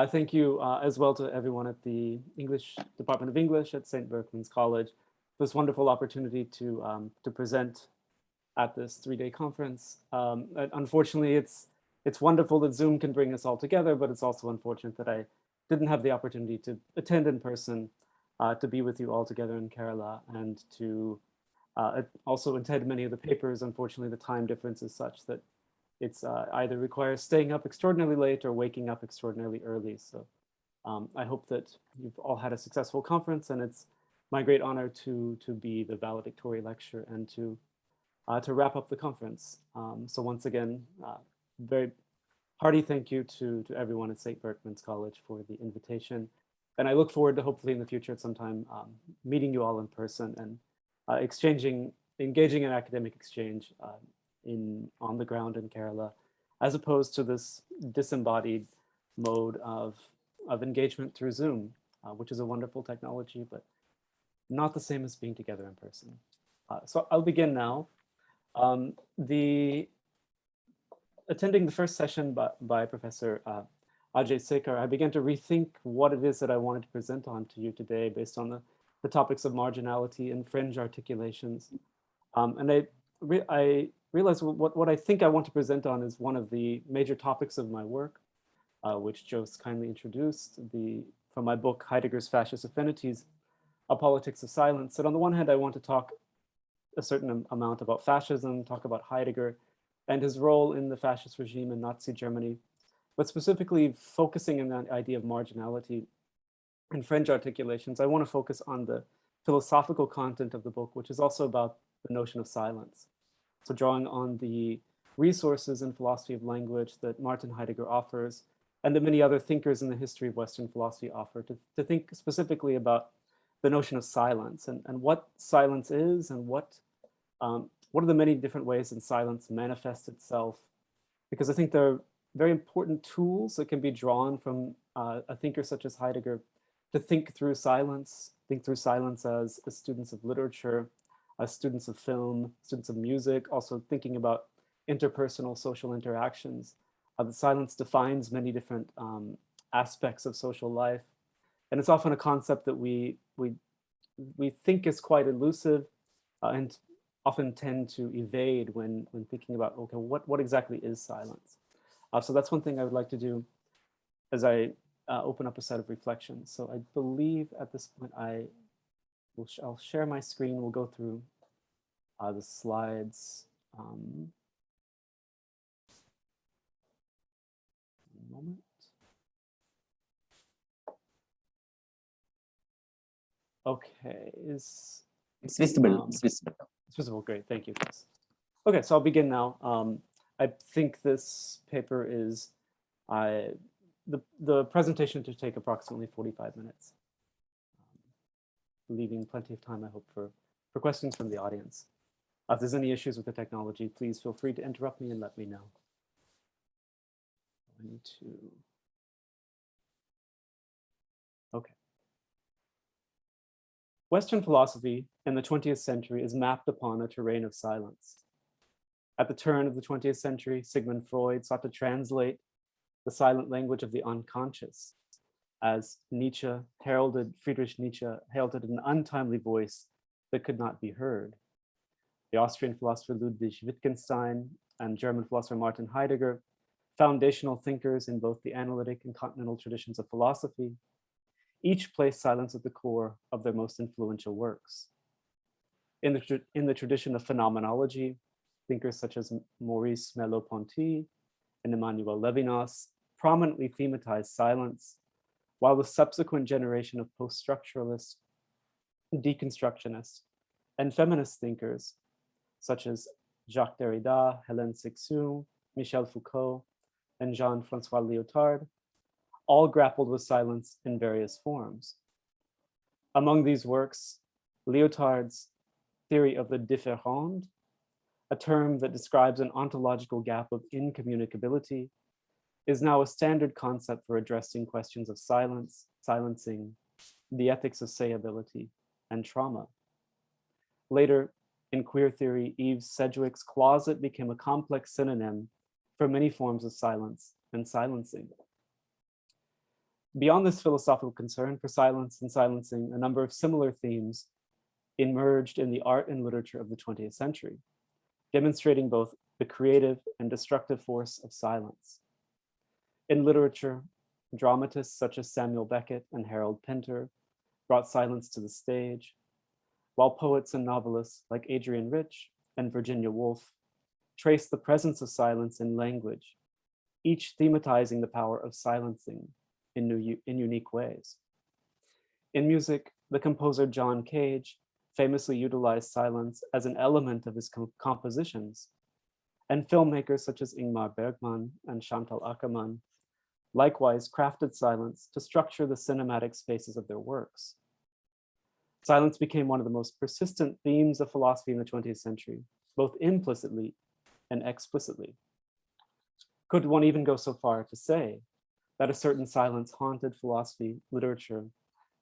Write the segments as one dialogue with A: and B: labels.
A: Thank you as well to everyone at the Department of English at St. Berkman's College for this wonderful opportunity to present at this three-day conference. Unfortunately, it's wonderful that Zoom can bring us all together, but it's also unfortunate that I didn't have the opportunity to attend in person, to be with you all together in Kerala, and to also attend many of the papers. Unfortunately, the time difference is such that it's either requires staying up extraordinarily late or waking up extraordinarily early. So I hope that you've all had a successful conference, and it's my great honor to be the valedictory lecturer and to wrap up the conference. So once again, very hearty thank you to everyone at St. Berkman's College for the invitation. And I look forward to hopefully in the future at some time meeting you all in person and engaging in academic exchange on the ground in Kerala, as opposed to this disembodied mode of engagement through Zoom, which is a wonderful technology, but not the same as being together in person. So I'll begin now. Attending the first session by Professor Ajay Sekar, I began to rethink what it is that I wanted to present on to you today based on the topics of marginality and fringe articulations. And I realized what I think I want to present on is one of the major topics of my work, which Joe's kindly introduced from my book, Heidegger's Fascist Affinities, A Politics of Silence. So on the one hand, I want to talk a certain amount about fascism, talk about Heidegger and his role in the fascist regime in Nazi Germany, but specifically focusing on the idea of marginality and fringe articulations. I want to focus on the philosophical content of the book, which is also about the notion of silence. So drawing on the resources in philosophy of language that Martin Heidegger offers, and that many other thinkers in the history of Western philosophy offer, to think specifically about the notion of silence and what silence is and what are the many different ways in silence manifests itself. Because I think there are very important tools that can be drawn from a thinker such as Heidegger to think through silence as students of literature, as students of film, students of music, also thinking about interpersonal social interactions. The silence defines many different aspects of social life. And it's often a concept that we think is quite elusive and often tend to evade when thinking about, okay, what exactly is silence? So that's one thing I would like to do as I open up a set of reflections. So I believe at this point I'll share my screen. We'll go through the slides. One moment. Okay,
B: it's visible. It's visible.
A: It's visible. Great, thank you, Chris. Okay, so I'll begin now. I think this paper is the presentation to take approximately 45 minutes, leaving plenty of time, I hope, for questions from the audience. If there's any issues with the technology, please feel free to interrupt me and let me know. Okay. Western philosophy in the 20th century is mapped upon a terrain of silence. At the turn of the 20th century, Sigmund Freud sought to translate the silent language of the unconscious, as Friedrich Nietzsche heralded an untimely voice that could not be heard. The Austrian philosopher Ludwig Wittgenstein and German philosopher Martin Heidegger, foundational thinkers in both the analytic and continental traditions of philosophy, each placed silence at the core of their most influential works. In the tradition of phenomenology, thinkers such as Maurice Merleau-Ponty and Emmanuel Levinas prominently thematized silence, while the subsequent generation of post-structuralist, deconstructionist, and feminist thinkers such as Jacques Derrida, Hélène Cixous, Michel Foucault, and Jean-François Lyotard all grappled with silence in various forms. Among these works, Lyotard's theory of the différende, a term that describes an ontological gap of incommunicability, is now a standard concept for addressing questions of silence, silencing, the ethics of sayability, and trauma. Later, in queer theory, Eve Sedgwick's closet became a complex synonym for many forms of silence and silencing. Beyond this philosophical concern for silence and silencing, a number of similar themes emerged in the art and literature of the 20th century, demonstrating both the creative and destructive force of silence. In literature, dramatists such as Samuel Beckett and Harold Pinter brought silence to the stage, while poets and novelists like Adrienne Rich and Virginia Woolf traced the presence of silence in language, each thematizing the power of silencing in unique ways. In music, the composer John Cage famously utilized silence as an element of his compositions, and filmmakers such as Ingmar Bergman and Chantal Akerman likewise crafted silence to structure the cinematic spaces of their works. Silence became one of the most persistent themes of philosophy in the 20th century, both implicitly and explicitly. Could one even go so far to say that a certain silence haunted philosophy, literature,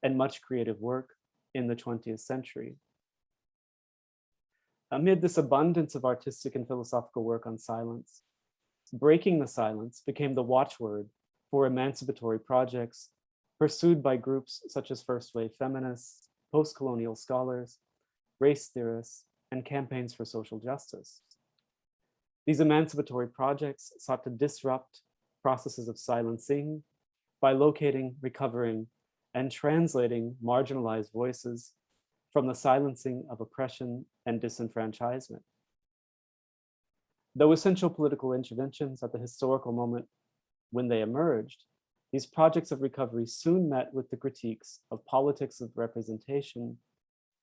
A: and much creative work in the 20th century? Amid this abundance of artistic and philosophical work on silence, breaking the silence became the watchword for emancipatory projects pursued by groups such as first wave feminists, post-colonial scholars, race theorists, and campaigns for social justice. These emancipatory projects sought to disrupt processes of silencing by locating, recovering, and translating marginalized voices from the silencing of oppression and disenfranchisement. Though essential political interventions at the historical moment when they emerged, these projects of recovery soon met with the critiques of politics of representation,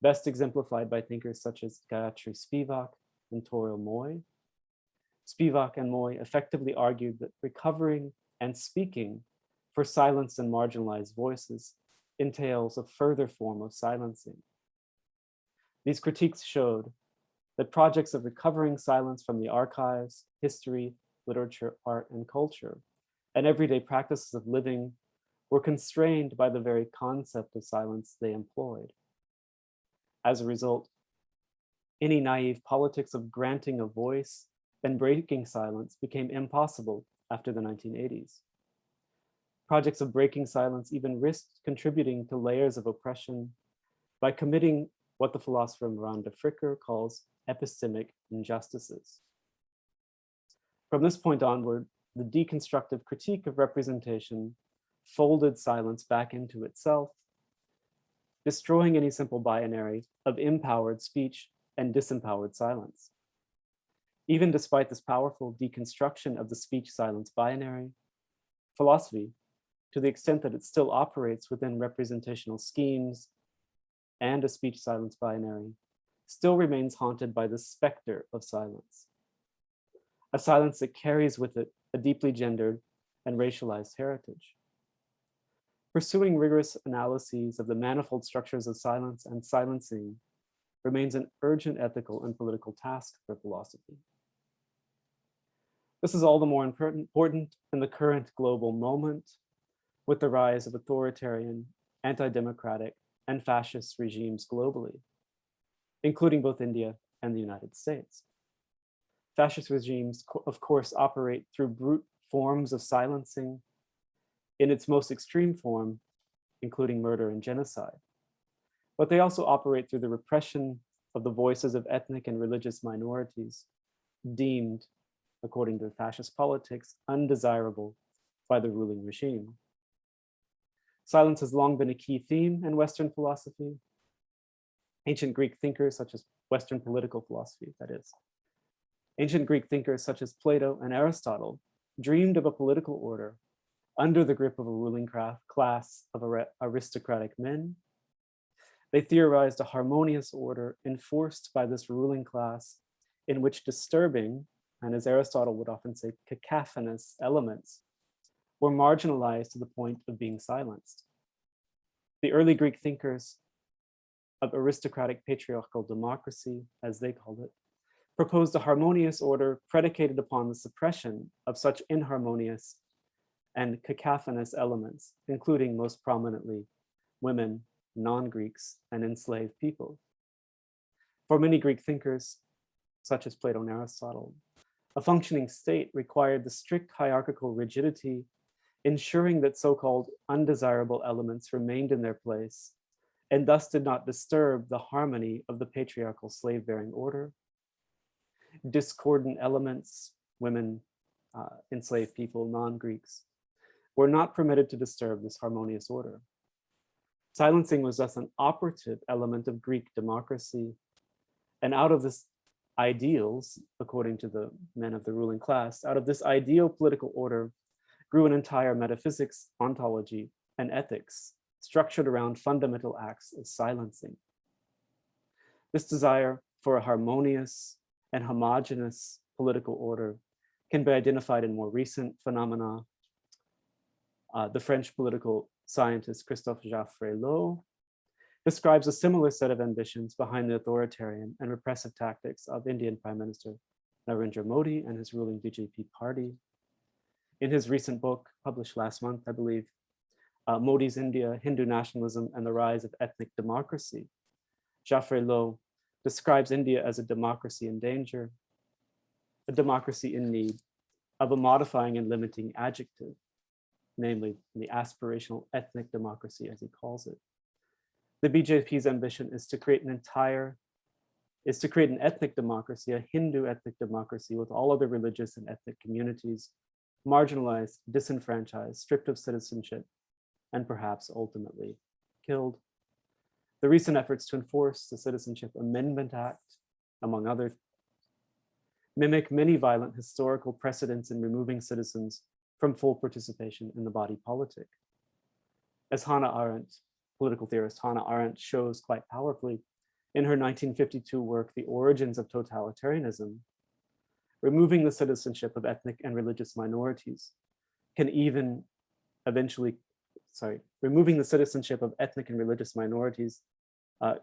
A: best exemplified by thinkers such as Gayatri Spivak and Toril Moi. Spivak and Moi effectively argued that recovering and speaking for silenced and marginalized voices entails a further form of silencing. These critiques showed that projects of recovering silence from the archives, history, literature, art, and culture, and everyday practices of living were constrained by the very concept of silence they employed. As a result, any naive politics of granting a voice and breaking silence became impossible after the 1980s. Projects of breaking silence even risked contributing to layers of oppression by committing what the philosopher Miranda Fricker calls epistemic injustices. From this point onward, the deconstructive critique of representation folded silence back into itself, destroying any simple binary of empowered speech and disempowered silence. Even despite this powerful deconstruction of the speech-silence binary, philosophy, to the extent that it still operates within representational schemes and a speech-silence binary, still remains haunted by the specter of silence. A silence that carries with it a deeply gendered and racialized heritage. Pursuing rigorous analyses of the manifold structures of silence and silencing remains an urgent ethical and political task for philosophy. This is all the more important in the current global moment, with the rise of authoritarian, anti-democratic, and fascist regimes globally, including both India and the United States. Fascist regimes, of course, operate through brute forms of silencing, in its most extreme form, including murder and genocide. But they also operate through the repression of the voices of ethnic and religious minorities, deemed, according to fascist politics, undesirable by the ruling regime. Silence has long been a key theme in Western philosophy. Ancient Greek thinkers such as Western political philosophy, that is. Ancient Greek thinkers such as Plato and Aristotle dreamed of a political order under the grip of a ruling class of aristocratic men. They theorized a harmonious order enforced by this ruling class in which disturbing, and as Aristotle would often say, cacophonous elements were marginalized to the point of being silenced. The early Greek thinkers of aristocratic patriarchal democracy, as they called it, proposed a harmonious order predicated upon the suppression of such inharmonious and cacophonous elements, including most prominently women, non-Greeks, and enslaved people. For many Greek thinkers, such as Plato and Aristotle, a functioning state required the strict hierarchical rigidity ensuring that so-called undesirable elements remained in their place and thus did not disturb the harmony of the patriarchal slave-bearing order. Discordant elements, women, enslaved people, non-Greeks, were not permitted to disturb this harmonious order. Silencing was thus an operative element of Greek democracy, and out of this ideals, according to the men of the ruling class, out of this ideal political order grew an entire metaphysics, ontology, and ethics structured around fundamental acts of silencing. This desire for a harmonious and homogeneous political order can be identified in more recent phenomena. The French political scientist Christophe Jaffrelot describes a similar set of ambitions behind the authoritarian and repressive tactics of Indian Prime Minister Narendra Modi and his ruling BJP party. In his recent book, published last month, I believe, Modi's India, Hindu Nationalism and the Rise of Ethnic Democracy, Jaffrelot describes India as a democracy in danger, a democracy in need of a modifying and limiting adjective, namely the aspirational ethnic democracy, as he calls it. The BJP's ambition is to create an ethnic democracy, a Hindu ethnic democracy with all other religious and ethnic communities, marginalized, disenfranchised, stripped of citizenship, and perhaps ultimately killed. The recent efforts to enforce the Citizenship Amendment Act, among others, mimic many violent historical precedents in removing citizens from full participation in the body politic. As Hannah Arendt, political theorist Hannah Arendt shows quite powerfully in her 1952 work, The Origins of Totalitarianism, removing the citizenship of ethnic and religious minorities can removing the citizenship of ethnic and religious minorities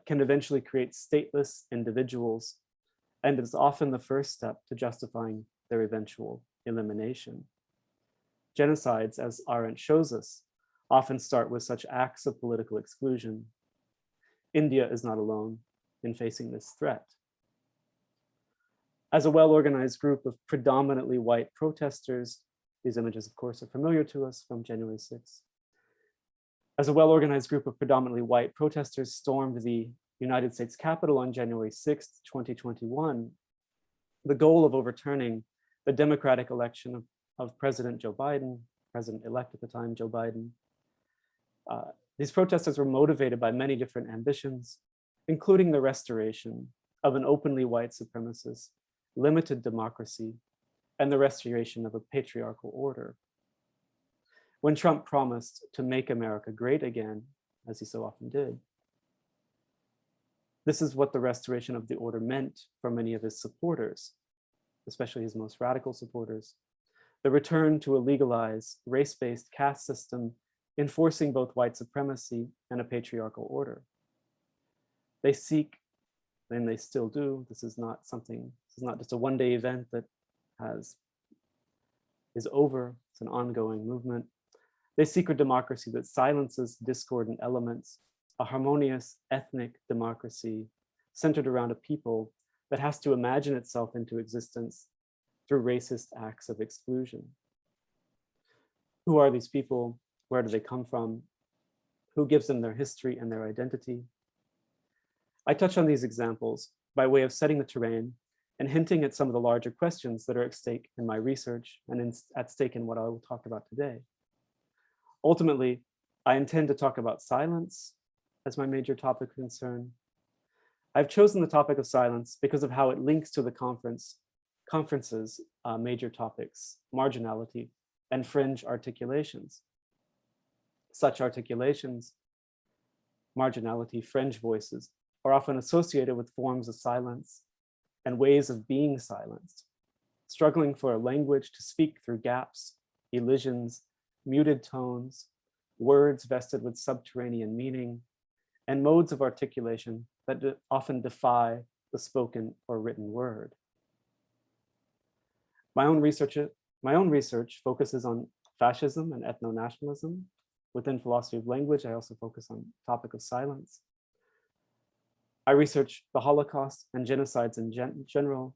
A: can eventually create stateless individuals, and is often the first step to justifying their eventual elimination. Genocides, as Arendt shows us, often start with such acts of political exclusion. India is not alone in facing this threat. As a well-organized group of predominantly white protesters, these images, of course, are familiar to us from January 6th. As a well-organized group of predominantly white protesters stormed the United States Capitol on January 6th, 2021, the goal of overturning the democratic election of President Joe Biden, president-elect at the time, Joe Biden. These protesters were motivated by many different ambitions, including the restoration of an openly white supremacist, limited democracy, and the restoration of a patriarchal order. When Trump promised to make America great again, as he so often did, this is what the restoration of the order meant for many of his supporters, especially his most radical supporters. The return to a legalized, race-based caste system enforcing both white supremacy and a patriarchal order. They seek, and they still do, this is not just a one-day event that is over, it's an ongoing movement. They seek a democracy that silences discordant elements, a harmonious ethnic democracy centered around a people that has to imagine itself into existence through racist acts of exclusion. Who are these people? Where do they come from? Who gives them their history and their identity? I touch on these examples by way of setting the terrain and hinting at some of the larger questions that are at stake in my research and at stake in what I will talk about today. Ultimately, I intend to talk about silence as my major topic of concern. I've chosen the topic of silence because of how it links to the conference's major topics, marginality and fringe articulations. Such articulations, marginality, fringe voices, are often associated with forms of silence and ways of being silenced, struggling for a language to speak through gaps, elisions, muted tones, words vested with subterranean meaning, and modes of articulation that often defy the spoken or written word. My own research focuses on fascism and ethno-nationalism. Within philosophy of language, I also focus on the topic of silence. I research the Holocaust and genocides in general,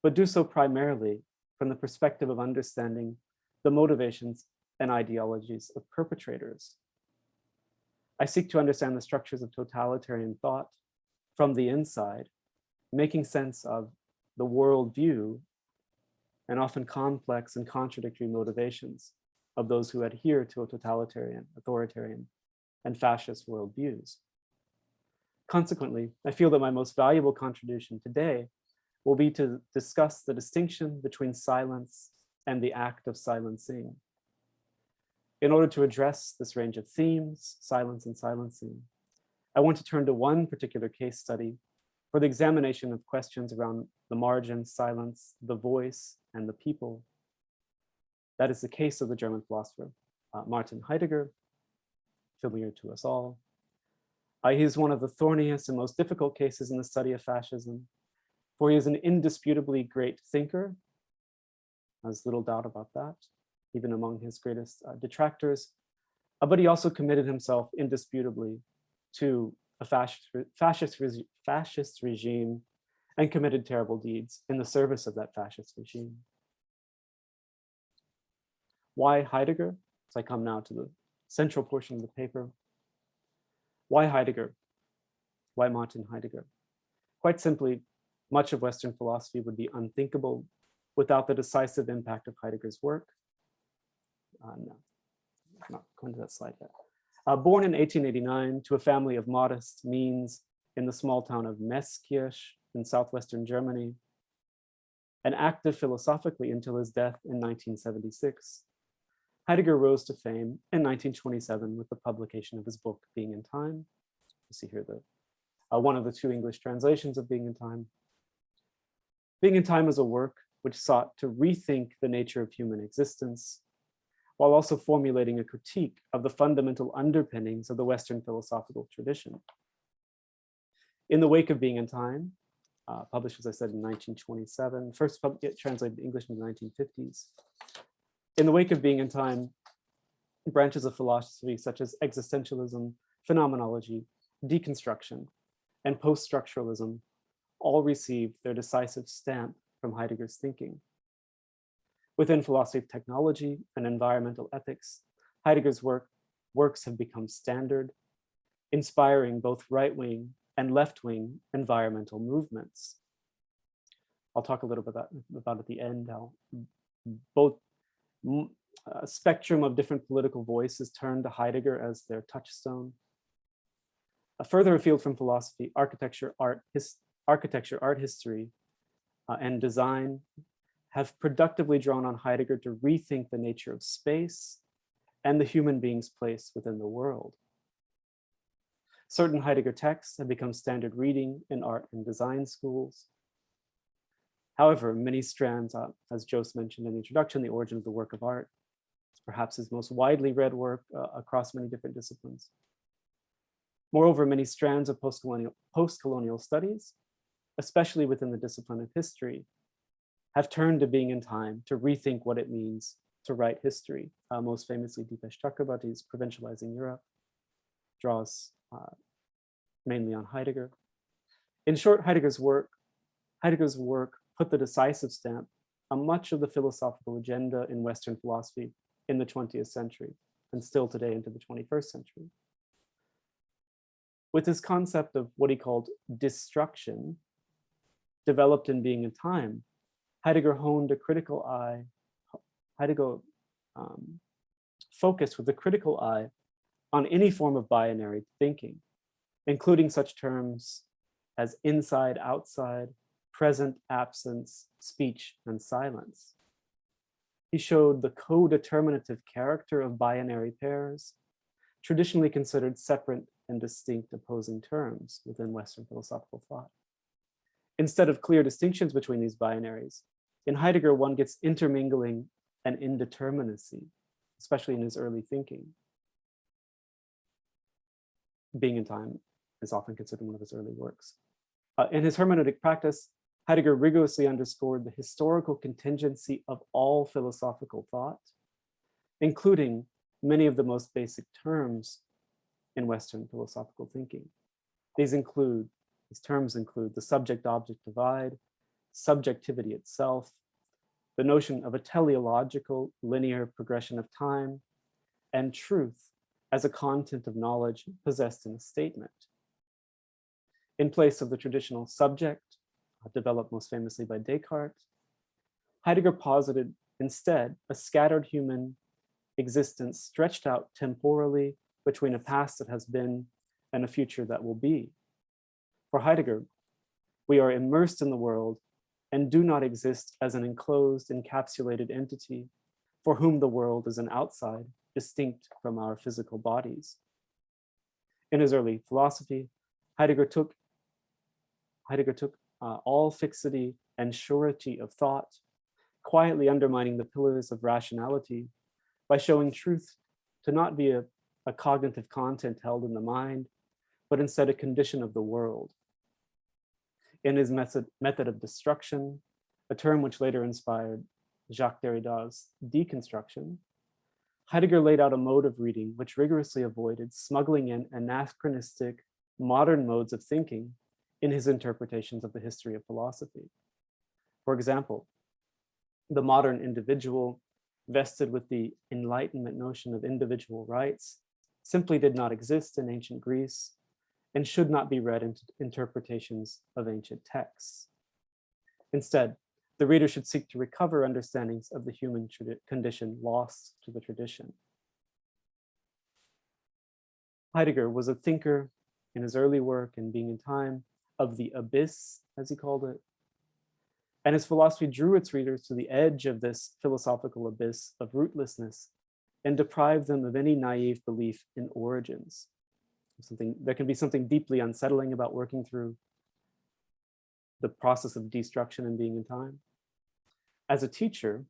A: but do so primarily from the perspective of understanding the motivations and ideologies of perpetrators. I seek to understand the structures of totalitarian thought from the inside, making sense of the worldview and often complex and contradictory motivations of those who adhere to a totalitarian, authoritarian, and fascist worldviews. Consequently, I feel that my most valuable contribution today will be to discuss the distinction between silence and the act of silencing. In order to address this range of themes, silence and silencing, I want to turn to one particular case study for the examination of questions around the margin, silence, the voice, and the people. That is the case of the German philosopher, Martin Heidegger, familiar to us all. He is one of the thorniest and most difficult cases in the study of fascism, for he is an indisputably great thinker. There's little doubt about that, even among his greatest detractors. But he also committed himself indisputably to a fascist regime and committed terrible deeds in the service of that fascist regime. Why Heidegger? So I come now to the central portion of the paper. Why Heidegger? Why Martin Heidegger? Quite simply, much of Western philosophy would be unthinkable without the decisive impact of Heidegger's work. No, I'm not going to that slide yet. Born in 1889 to a family of modest means in the small town of Meßkirch in southwestern Germany, and active philosophically until his death in 1976, Heidegger rose to fame in 1927 with the publication of his book, Being in Time. You see here one of the two English translations of Being in Time. Being in Time is a work which sought to rethink the nature of human existence, while also formulating a critique of the fundamental underpinnings of the Western philosophical tradition. In the wake of Being in Time, published, as I said, in 1927, first translated to English in the 1950s. In the wake of Being in Time, branches of philosophy such as existentialism, phenomenology, deconstruction, and post-structuralism all received their decisive stamp from Heidegger's thinking. Within philosophy of technology and environmental ethics, Heidegger's works have become standard, inspiring both right-wing and left-wing environmental movements. I'll talk a little bit about at the end how both a spectrum of different political voices turned to Heidegger as their touchstone. Further afield from philosophy, architecture, art history, and design have productively drawn on Heidegger to rethink the nature of space and the human being's place within the world. Certain Heidegger texts have become standard reading in art and design schools. However, many strands, as Jos mentioned in the introduction, The Origin of the Work of Art, is perhaps his most widely read work across many different disciplines. Moreover, many strands of post-colonial studies, especially within the discipline of history, have turned to Being in Time to rethink what it means to write history. Most famously, Dipesh Chakrabarty's Provincializing Europe draws mainly on Heidegger. In short, Heidegger's work put the decisive stamp on much of the philosophical agenda in Western philosophy in the 20th century, and still today into the 21st century. With this concept of what he called destruction, developed in Being in Time, Heidegger honed a critical eye, focused with a critical eye on any form of binary thinking, including such terms as inside, outside, present, absence, speech, and silence. He showed the co-determinative character of binary pairs, traditionally considered separate and distinct opposing terms within Western philosophical thought. Instead of clear distinctions between these binaries, in Heidegger, one gets intermingling and indeterminacy, especially in his early thinking. Being in Time is often considered one of his early works. In his hermeneutic practice, Heidegger rigorously underscored the historical contingency of all philosophical thought, including many of the most basic terms in Western philosophical thinking. These terms include the subject-object divide, subjectivity itself, the notion of a teleological linear progression of time, and truth as a content of knowledge possessed in a statement. In place of the traditional subject, developed most famously by Descartes, Heidegger posited instead a scattered human existence stretched out temporally between a past that has been and a future that will be. For Heidegger, we are immersed in the world and do not exist as an enclosed, encapsulated entity for whom the world is an outside, distinct from our physical bodies. In his early philosophy, Heidegger took all fixity and surety of thought, quietly undermining the pillars of rationality by showing truth to not be a cognitive content held in the mind, but instead a condition of the world. In his method of destruction, a term which later inspired Jacques Derrida's deconstruction, Heidegger laid out a mode of reading which rigorously avoided smuggling in anachronistic modern modes of thinking in his interpretations of the history of philosophy. For example, the modern individual, vested with the Enlightenment notion of individual rights, simply did not exist in ancient Greece and should not be read into interpretations of ancient texts. Instead, the reader should seek to recover understandings of the human condition lost to the tradition. Heidegger was a thinker in his early work and Being and Time of the abyss, as he called it. And his philosophy drew its readers to the edge of this philosophical abyss of rootlessness and deprived them of any naive belief in origins. There can be something deeply unsettling about working through the process of destruction and Being in Time. As a teacher,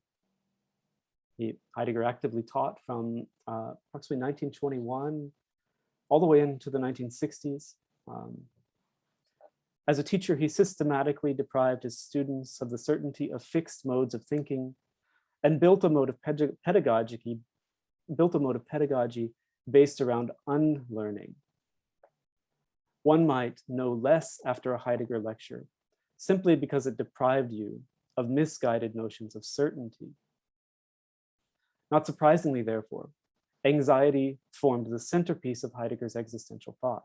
A: Heidegger actively taught from approximately 1921 all the way into the 1960s. As a teacher, he systematically deprived his students of the certainty of fixed modes of thinking and built a mode of pedagogy based around unlearning. One might know less after a Heidegger lecture simply because it deprived you of misguided notions of certainty. Not surprisingly, therefore, anxiety formed the centerpiece of Heidegger's existential thought.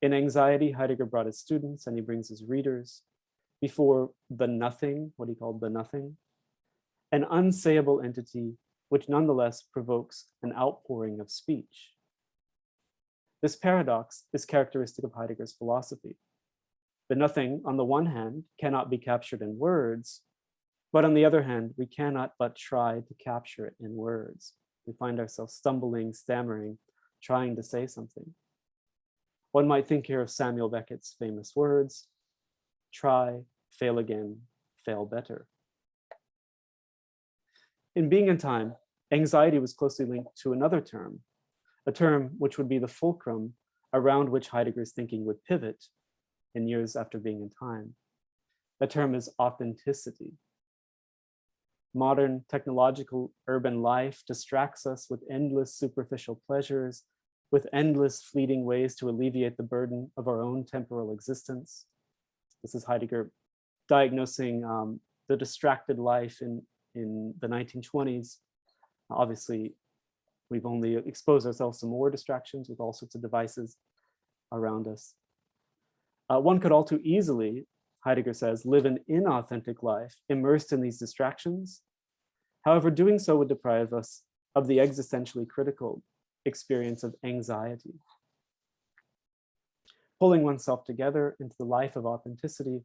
A: In Anxiety, Heidegger brought his students, and he brings his readers, before the nothing, what he called the nothing, an unsayable entity which nonetheless provokes an outpouring of speech. This paradox is characteristic of Heidegger's philosophy. The nothing, on the one hand, cannot be captured in words, but on the other hand, we cannot but try to capture it in words. We find ourselves stumbling, stammering, trying to say something. One might think here of Samuel Beckett's famous words, try, fail again, fail better. In Being and Time, anxiety was closely linked to another term, a term which would be the fulcrum around which Heidegger's thinking would pivot in years after Being in Time. The term is authenticity. Modern technological urban life distracts us with endless superficial pleasures, with endless fleeting ways to alleviate the burden of our own temporal existence. This is Heidegger diagnosing the distracted life in the 1920s. Obviously, we've only exposed ourselves to more distractions with all sorts of devices around us. One could all too easily, Heidegger says, live an inauthentic life, immersed in these distractions. However, doing so would deprive us of the existentially critical experience of anxiety. Pulling oneself together into the life of authenticity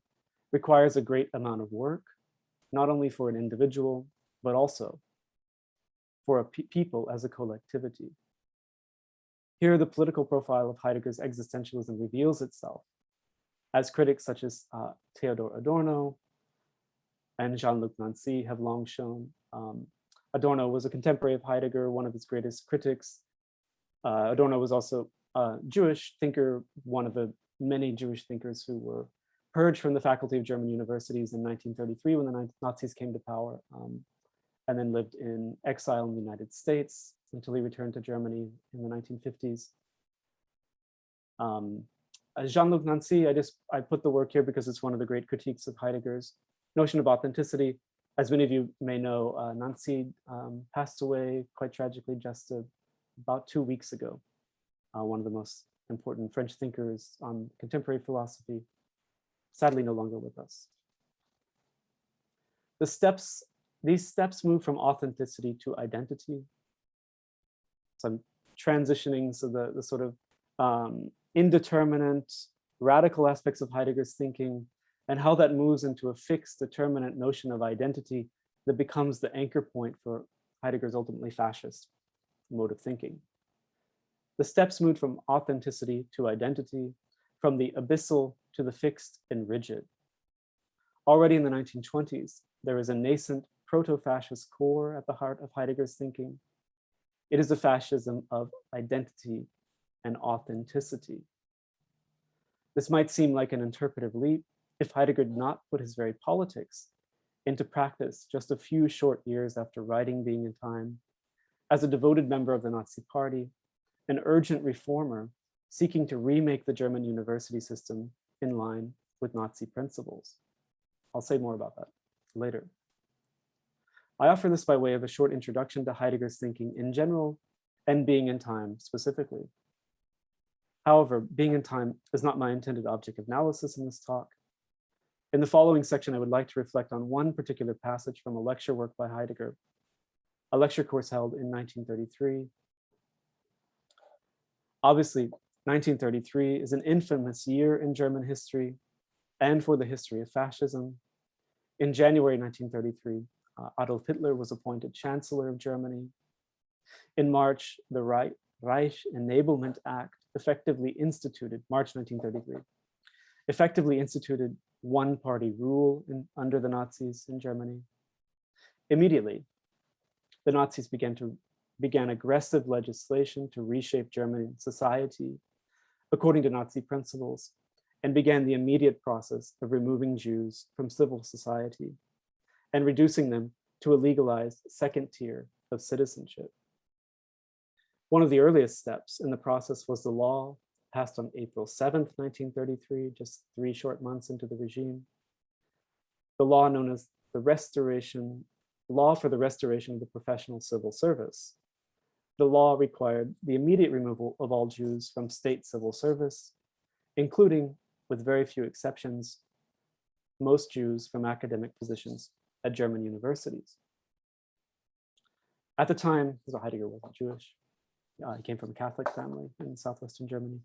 A: requires a great amount of work, not only for an individual, but also for a people as a collectivity. Here, the political profile of Heidegger's existentialism reveals itself, as critics such as Theodor Adorno and Jean-Luc Nancy have long shown. Adorno was a contemporary of Heidegger, one of his greatest critics. Adorno was also a Jewish thinker, one of the many Jewish thinkers who were purged from the faculty of German universities in 1933 when the Nazis came to power, and then lived in exile in the United States until he returned to Germany in the 1950s. Jean-Luc Nancy, I put the work here because it's one of the great critiques of Heidegger's notion of authenticity. As many of you may know, Nancy passed away quite tragically just about 2 weeks ago. One of the most important French thinkers on contemporary philosophy, sadly no longer with us. These steps move from authenticity to identity. So I'm transitioning, so the sort of indeterminate, radical aspects of Heidegger's thinking and how that moves into a fixed, determinate notion of identity that becomes the anchor point for Heidegger's ultimately fascist mode of thinking. The steps moved from authenticity to identity, from the abyssal to the fixed and rigid. Already in the 1920s, there is a nascent proto-fascist core at the heart of Heidegger's thinking. It is a fascism of identity and authenticity. This might seem like an interpretive leap if Heidegger did not put his very politics into practice just a few short years after writing Being in Time, as a devoted member of the Nazi Party, an urgent reformer seeking to remake the German university system in line with Nazi principles. I'll say more about that later. I offer this by way of a short introduction to Heidegger's thinking in general and Being in Time specifically. However, Being in Time is not my intended object of analysis in this talk. In the following section, I would like to reflect on one particular passage from a lecture work by Heidegger, a lecture course held in 1933. Obviously, 1933 is an infamous year in German history and for the history of fascism. In January 1933, Adolf Hitler was appointed Chancellor of Germany. In March, the Reich Enablement Act effectively instituted, March 1933, effectively instituted one-party rule under the Nazis in Germany. Immediately, the Nazis began aggressive legislation to reshape German society according to Nazi principles and began the immediate process of removing Jews from civil society and reducing them to a legalized second tier of citizenship. One of the earliest steps in the process was the law passed on April 7th, 1933, just 3 short months into the regime. The law known as the Law for the Restoration of the Professional Civil Service. The law required the immediate removal of all Jews from state civil service, including, with very few exceptions, most Jews from academic positions at German universities. At the time, Heidegger wasn't Jewish. He came from a Catholic family in southwestern Germany.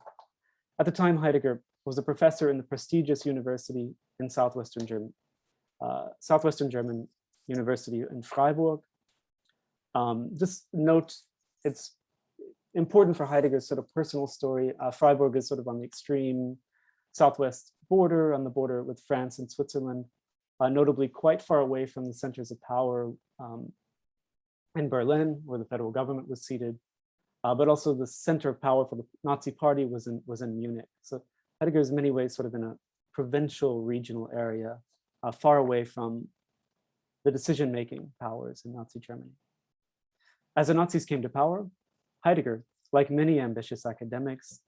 A: At the time, Heidegger was a professor in the prestigious university in southwestern German University in Freiburg. Just note, it's important for Heidegger's sort of personal story. Freiburg is sort of on the extreme southwest border, on the border with France and Switzerland, notably quite far away from the centers of power in Berlin, where the federal government was seated. But also the center of power for the Nazi Party was in Munich. So Heidegger is in many ways sort of in a provincial regional area, far away from the decision-making powers in Nazi Germany. As the Nazis came to power, Heidegger, like many ambitious academics,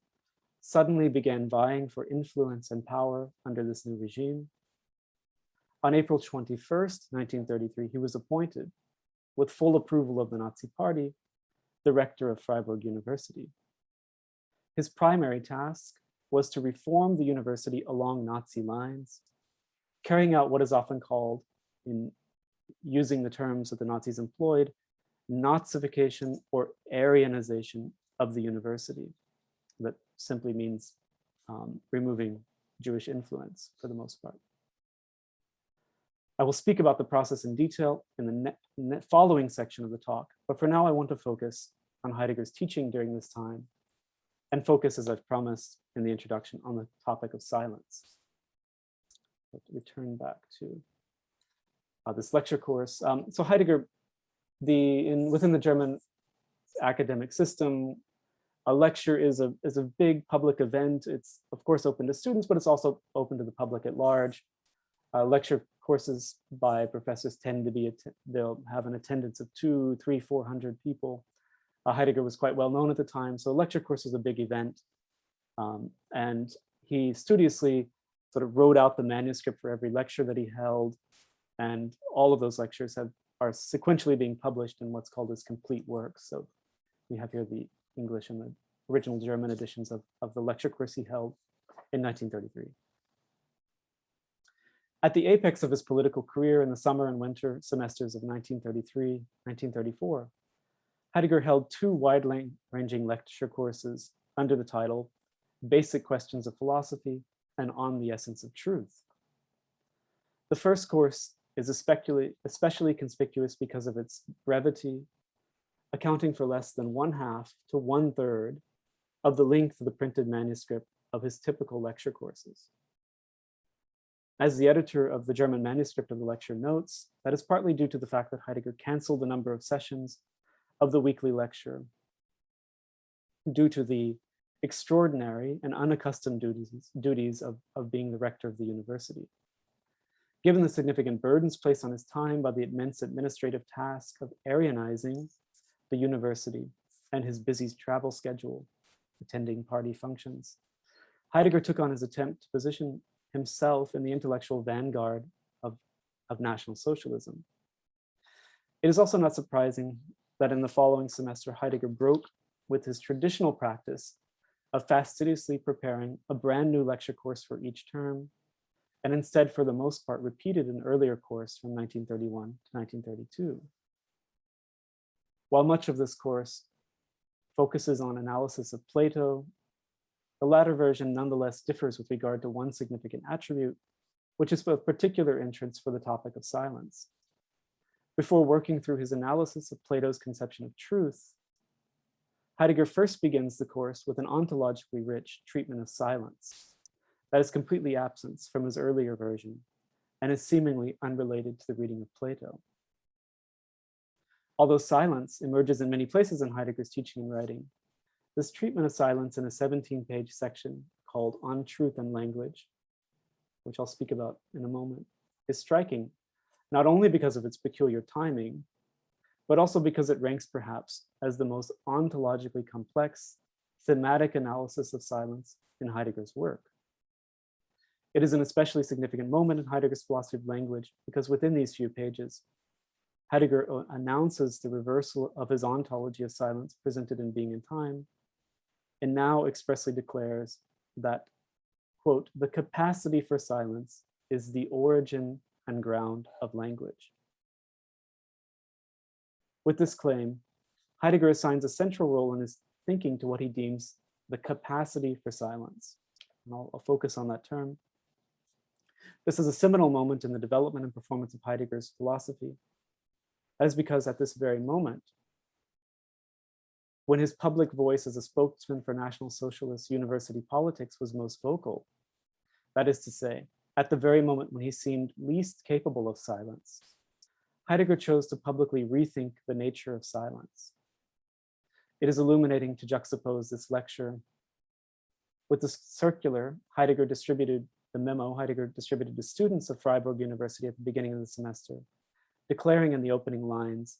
A: suddenly began vying for influence and power under this new regime. On April 21st, 1933, he was appointed, with full approval of the Nazi Party, the rector of Freiburg University. His primary task was to reform the university along Nazi lines, carrying out what is often called, in using the terms that the Nazis employed, Nazification or Aryanization of the university. That simply means removing Jewish influence for the most part. I will speak about the process in detail in the following section of the talk, but for now I want to focus on Heidegger's teaching during this time and focus, as I've promised in the introduction, on the topic of silence. Let's return back to this lecture course. So Heidegger, within the German academic system, a lecture is a big public event. It's of course open to students, but it's also open to the public at large. Lecture courses by professors tend to be, they'll have an attendance of 200, 300, 400 people. Heidegger was quite well known at the time, so a lecture course was a big event. And he studiously sort of wrote out the manuscript for every lecture that he held. And all of those lectures are sequentially being published in what's called as complete works. So we have here the English and the original German editions of the lecture course he held in 1933. At the apex of his political career in the summer and winter semesters of 1933, 1934, Heidegger held two wide-ranging lecture courses under the title Basic Questions of Philosophy and On the Essence of Truth. The first course is especially conspicuous because of its brevity, accounting for less than 1/2 to 1/3 of the length of the printed manuscript of his typical lecture courses. As the editor of the German manuscript of the lecture notes, that is partly due to the fact that Heidegger canceled a number of sessions of the weekly lecture due to the extraordinary and unaccustomed duties of being the rector of the university. Given the significant burdens placed on his time by the immense administrative task of Aryanizing the university and his busy travel schedule, attending party functions, Heidegger took on his attempt to position himself in the intellectual vanguard of National Socialism. It is also not surprising that in the following semester, Heidegger broke with his traditional practice of fastidiously preparing a brand new lecture course for each term, and instead, for the most part, repeated an earlier course from 1931 to 1932. While much of this course focuses on analysis of Plato, the latter version nonetheless differs with regard to one significant attribute, which is of particular interest for the topic of silence. Before working through his analysis of Plato's conception of truth, Heidegger first begins the course with an ontologically rich treatment of silence that is completely absent from his earlier version and is seemingly unrelated to the reading of Plato. Although silence emerges in many places in Heidegger's teaching and writing, this treatment of silence in a 17-page section called On Truth and Language, which I'll speak about in a moment, is striking, not only because of its peculiar timing, but also because it ranks perhaps as the most ontologically complex thematic analysis of silence in Heidegger's work. It is an especially significant moment in Heidegger's philosophy of language because within these few pages, Heidegger announces the reversal of his ontology of silence presented in Being and Time, and now expressly declares that, quote, the capacity for silence is the origin and ground of language. With this claim, Heidegger assigns a central role in his thinking to what he deems the capacity for silence. And I'll focus on that term. This is a seminal moment in the development and performance of Heidegger's philosophy. That is because at this very moment, when his public voice as a spokesman for National Socialist university politics was most vocal, that is to say, at the very moment when he seemed least capable of silence, Heidegger chose to publicly rethink the nature of silence. It is illuminating to juxtapose this lecture with the circular Heidegger distributed, the memo Heidegger distributed to students of Freiburg University at the beginning of the semester, declaring in the opening lines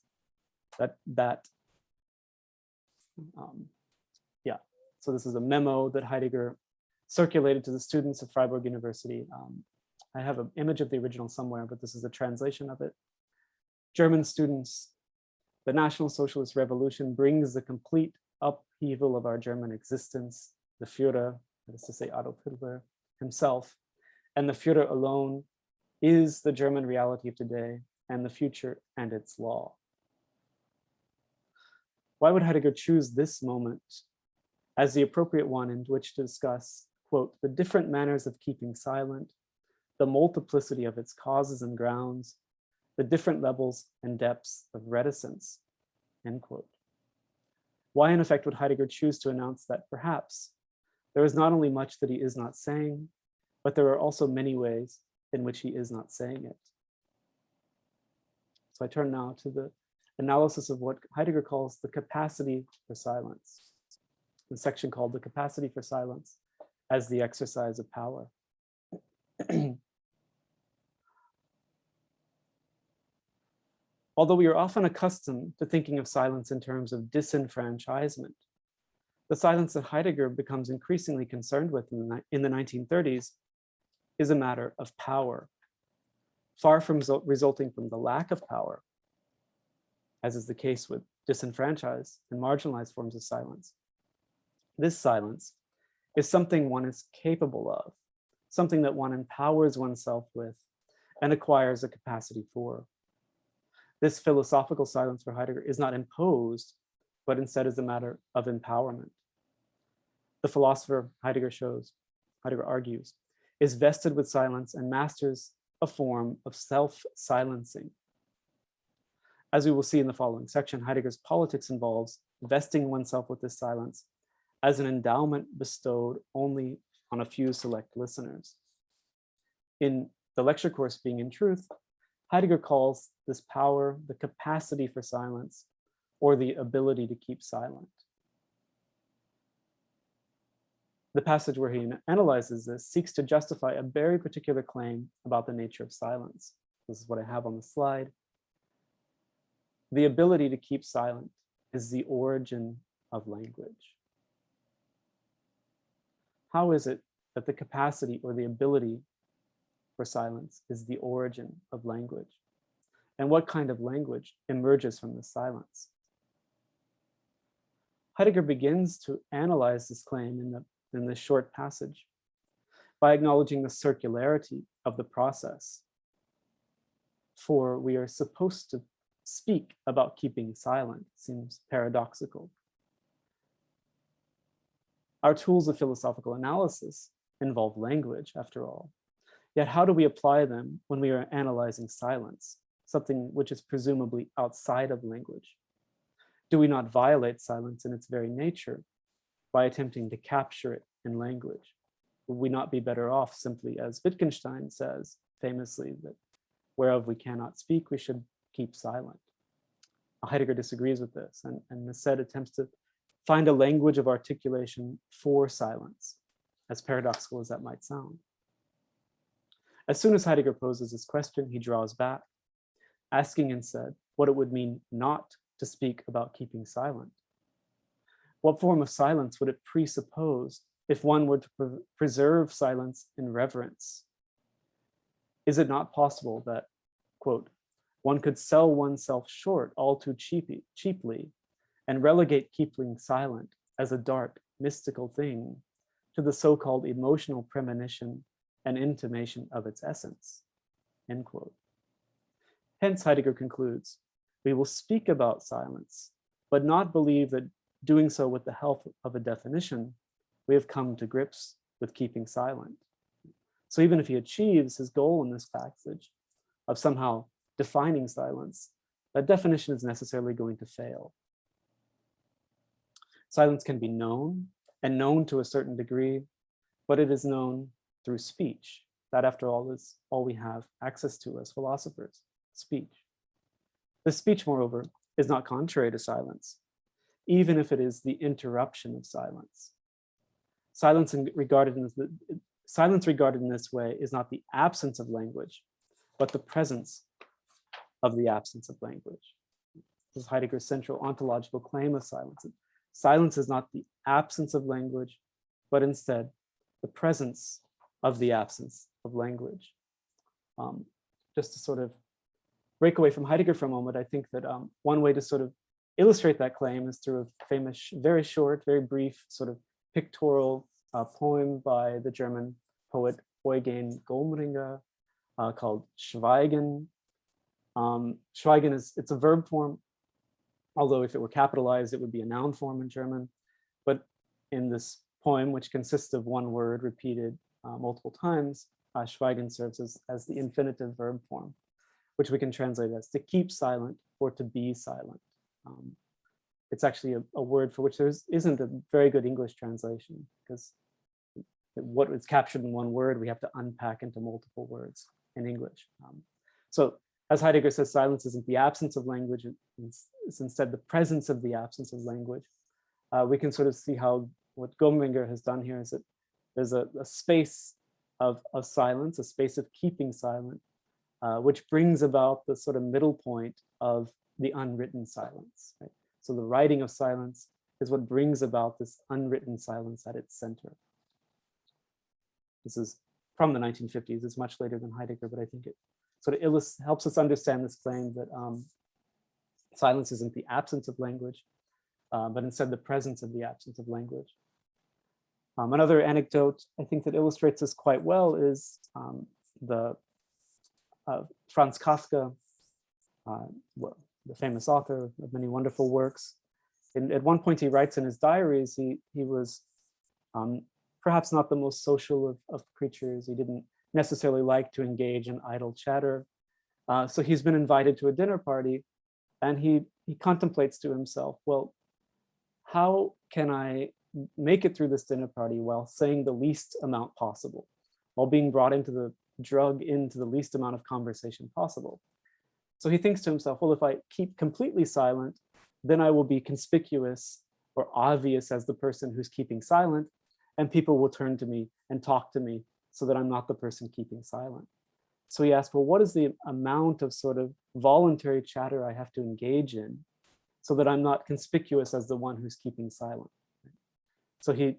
A: so this is a memo that Heidegger circulated to the students of Freiburg University. I have an image of the original somewhere, but this is a translation of it. German students, the National Socialist Revolution brings the complete upheaval of our German existence. The Führer, that is to say Adolf Hitler himself, and the Führer alone is the German reality of today and the future and its law. Why would Heidegger choose this moment as the appropriate one in which to discuss, quote, the different manners of keeping silent, the multiplicity of its causes and grounds, the different levels and depths of reticence, end quote. Why, in effect, would Heidegger choose to announce that perhaps there is not only much that he is not saying, but there are also many ways in which he is not saying it? So I turn now to the analysis of what Heidegger calls the capacity for silence, the section called the capacity for silence as the exercise of power. Although we are often accustomed to thinking of silence in terms of disenfranchisement, the silence that Heidegger becomes increasingly concerned with in the 1930s is a matter of power. far from resulting from the lack of power, as is the case with disenfranchised and marginalized forms of silence. This silence is something one is capable of, something that one empowers oneself with and acquires a capacity for. This philosophical silence for Heidegger is not imposed, but instead is a matter of empowerment. The philosopher, Heidegger argues, is vested with silence and masters a form of self-silencing. As we will see in the following section, Heidegger's politics involves vesting oneself with this silence as an endowment bestowed only on a few select listeners. In the lecture course Being in Truth, Heidegger calls this power the capacity for silence, or the ability to keep silent. The passage where he analyzes this seeks to justify a very particular claim about the nature of silence. This is what I have on the slide. The ability to keep silent is the origin of language. How is it that the capacity or the ability for silence is the origin of language? And what kind of language emerges from this silence? Heidegger begins to analyze this claim in this short passage by acknowledging the circularity of the process. For we are supposed to speak about keeping silent. Seems paradoxical. Our tools of philosophical analysis involve language, after all. Yet how do we apply them when we are analyzing silence, something which is presumably outside of language? Do we not violate silence in its very nature by attempting to capture it in language? Would we not be better off simply, as Wittgenstein says famously, that whereof we cannot speak, we should keep silent? Heidegger disagrees with this and instead attempts to find a language of articulation for silence, as paradoxical as that might sound. As soon as Heidegger poses this question, he draws back, asking instead what it would mean not to speak about keeping silent. What form of silence would it presuppose if one were to preserve silence in reverence? Is it not possible that, quote, one could sell oneself short all too cheaply and relegate keeping silent as a dark, mystical thing to the so-called emotional premonition and intimation of its essence, end quote. Hence, Heidegger concludes, we will speak about silence, but not believe that doing so with the help of a definition, we have come to grips with keeping silent. So even if he achieves his goal in this passage of somehow defining silence, that definition is necessarily going to fail. Silence can be known, and known to a certain degree, but it is known through speech. That, after all, is all we have access to as philosophers, speech. This speech, moreover, is not contrary to silence, even if it is the interruption of silence. Silence regarded in this way is not the absence of language, but the presence of the absence of language. This is Heidegger's central ontological claim of silence. Silence is not the absence of language, but instead the presence of the absence of language. Just to sort of break away from Heidegger for a moment, I think that one way to sort of illustrate that claim is through a famous, very short, very brief sort of pictorial poem by the German poet Eugen Gomringer called Schweigen. Schweigen it's a verb form, although if it were capitalized, it would be a noun form in German. But in this poem, which consists of one word repeated multiple times, Schweigen serves as the infinitive verb form, which we can translate as to keep silent or to be silent. It's actually a word for which there isn't a very good English translation, because what is captured in one word, we have to unpack into multiple words in English. So as Heidegger says, silence isn't the absence of language, it's instead the presence of the absence of language. We can sort of see how what Gomringer has done here is that there's a space of silence, a space of keeping silent, which brings about the sort of middle point of the unwritten silence. Right? So the writing of silence is what brings about this unwritten silence at its center. This is from the 1950s. It's much later than Heidegger, but I think sort of helps us understand this claim that silence isn't the absence of language, but instead the presence of the absence of language. Another anecdote I think that illustrates this quite well is the Franz Kafka, the famous author of many wonderful works. At one point he writes in his diaries, he was perhaps not the most social of creatures. He didn't necessarily like to engage in idle chatter. So he's been invited to a dinner party, and he contemplates to himself, well, how can I make it through this dinner party while saying the least amount possible, while being brought into the least amount of conversation possible? So he thinks to himself, well, if I keep completely silent, then I will be conspicuous or obvious as the person who's keeping silent, and people will turn to me and talk to me so that I'm not the person keeping silent. So he asked, well, what is the amount of sort of voluntary chatter I have to engage in so that I'm not conspicuous as the one who's keeping silent? So in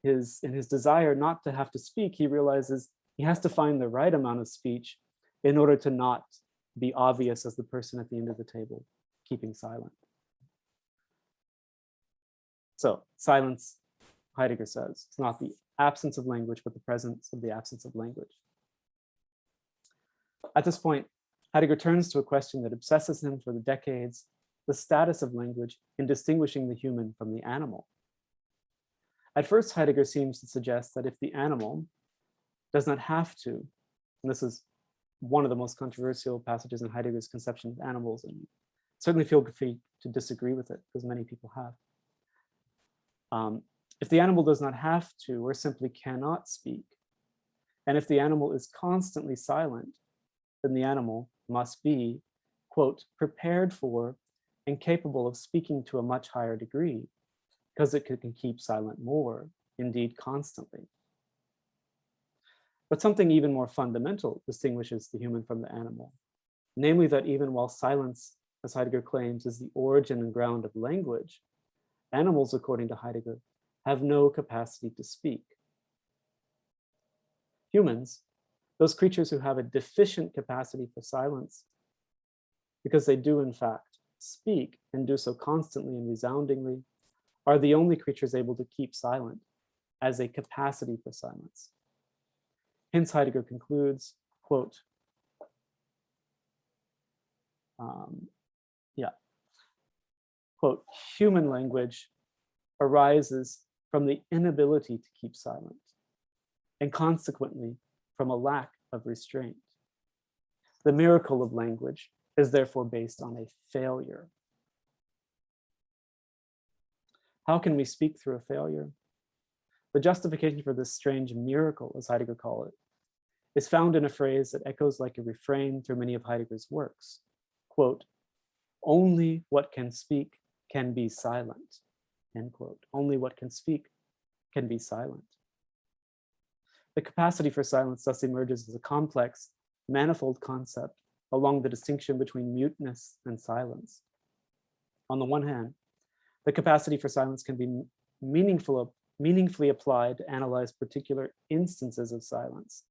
A: his desire not to have to speak, he realizes he has to find the right amount of speech in order to not be obvious as the person at the end of the table keeping silent. So silence, Heidegger says, it's not the absence of language, but the presence of the absence of language. At this point, Heidegger turns to a question that obsesses him for the decades: the status of language in distinguishing the human from the animal. At first, Heidegger seems to suggest that if the animal does not have to, and this is one of the most controversial passages in Heidegger's conception of animals, and certainly feel free to disagree with it, because many people have. If the animal does not have to or simply cannot speak, and if the animal is constantly silent, then the animal must be, quote, prepared for and capable of speaking to a much higher degree, because it can keep silent more, indeed constantly. But something even more fundamental distinguishes the human from the animal, namely that even while silence, as Heidegger claims, is the origin and ground of language, animals, according to Heidegger, have no capacity to speak. Humans, those creatures who have a deficient capacity for silence, because they do in fact speak and do so constantly and resoundingly, are the only creatures able to keep silent as a capacity for silence. Hence, Heidegger concludes, quote, quote, human language arises from the inability to keep silent, and consequently from a lack of restraint. The miracle of language is therefore based on a failure. How can we speak through a failure? The justification for this strange miracle, as Heidegger calls it, is found in a phrase that echoes like a refrain through many of Heidegger's works. Quote, only what can speak can be silent, end quote. Only what can speak can be silent. The capacity for silence thus emerges as a complex, manifold concept along the distinction between muteness and silence. On the one hand, the capacity for silence can be meaningfully applied to analyze particular instances of silence.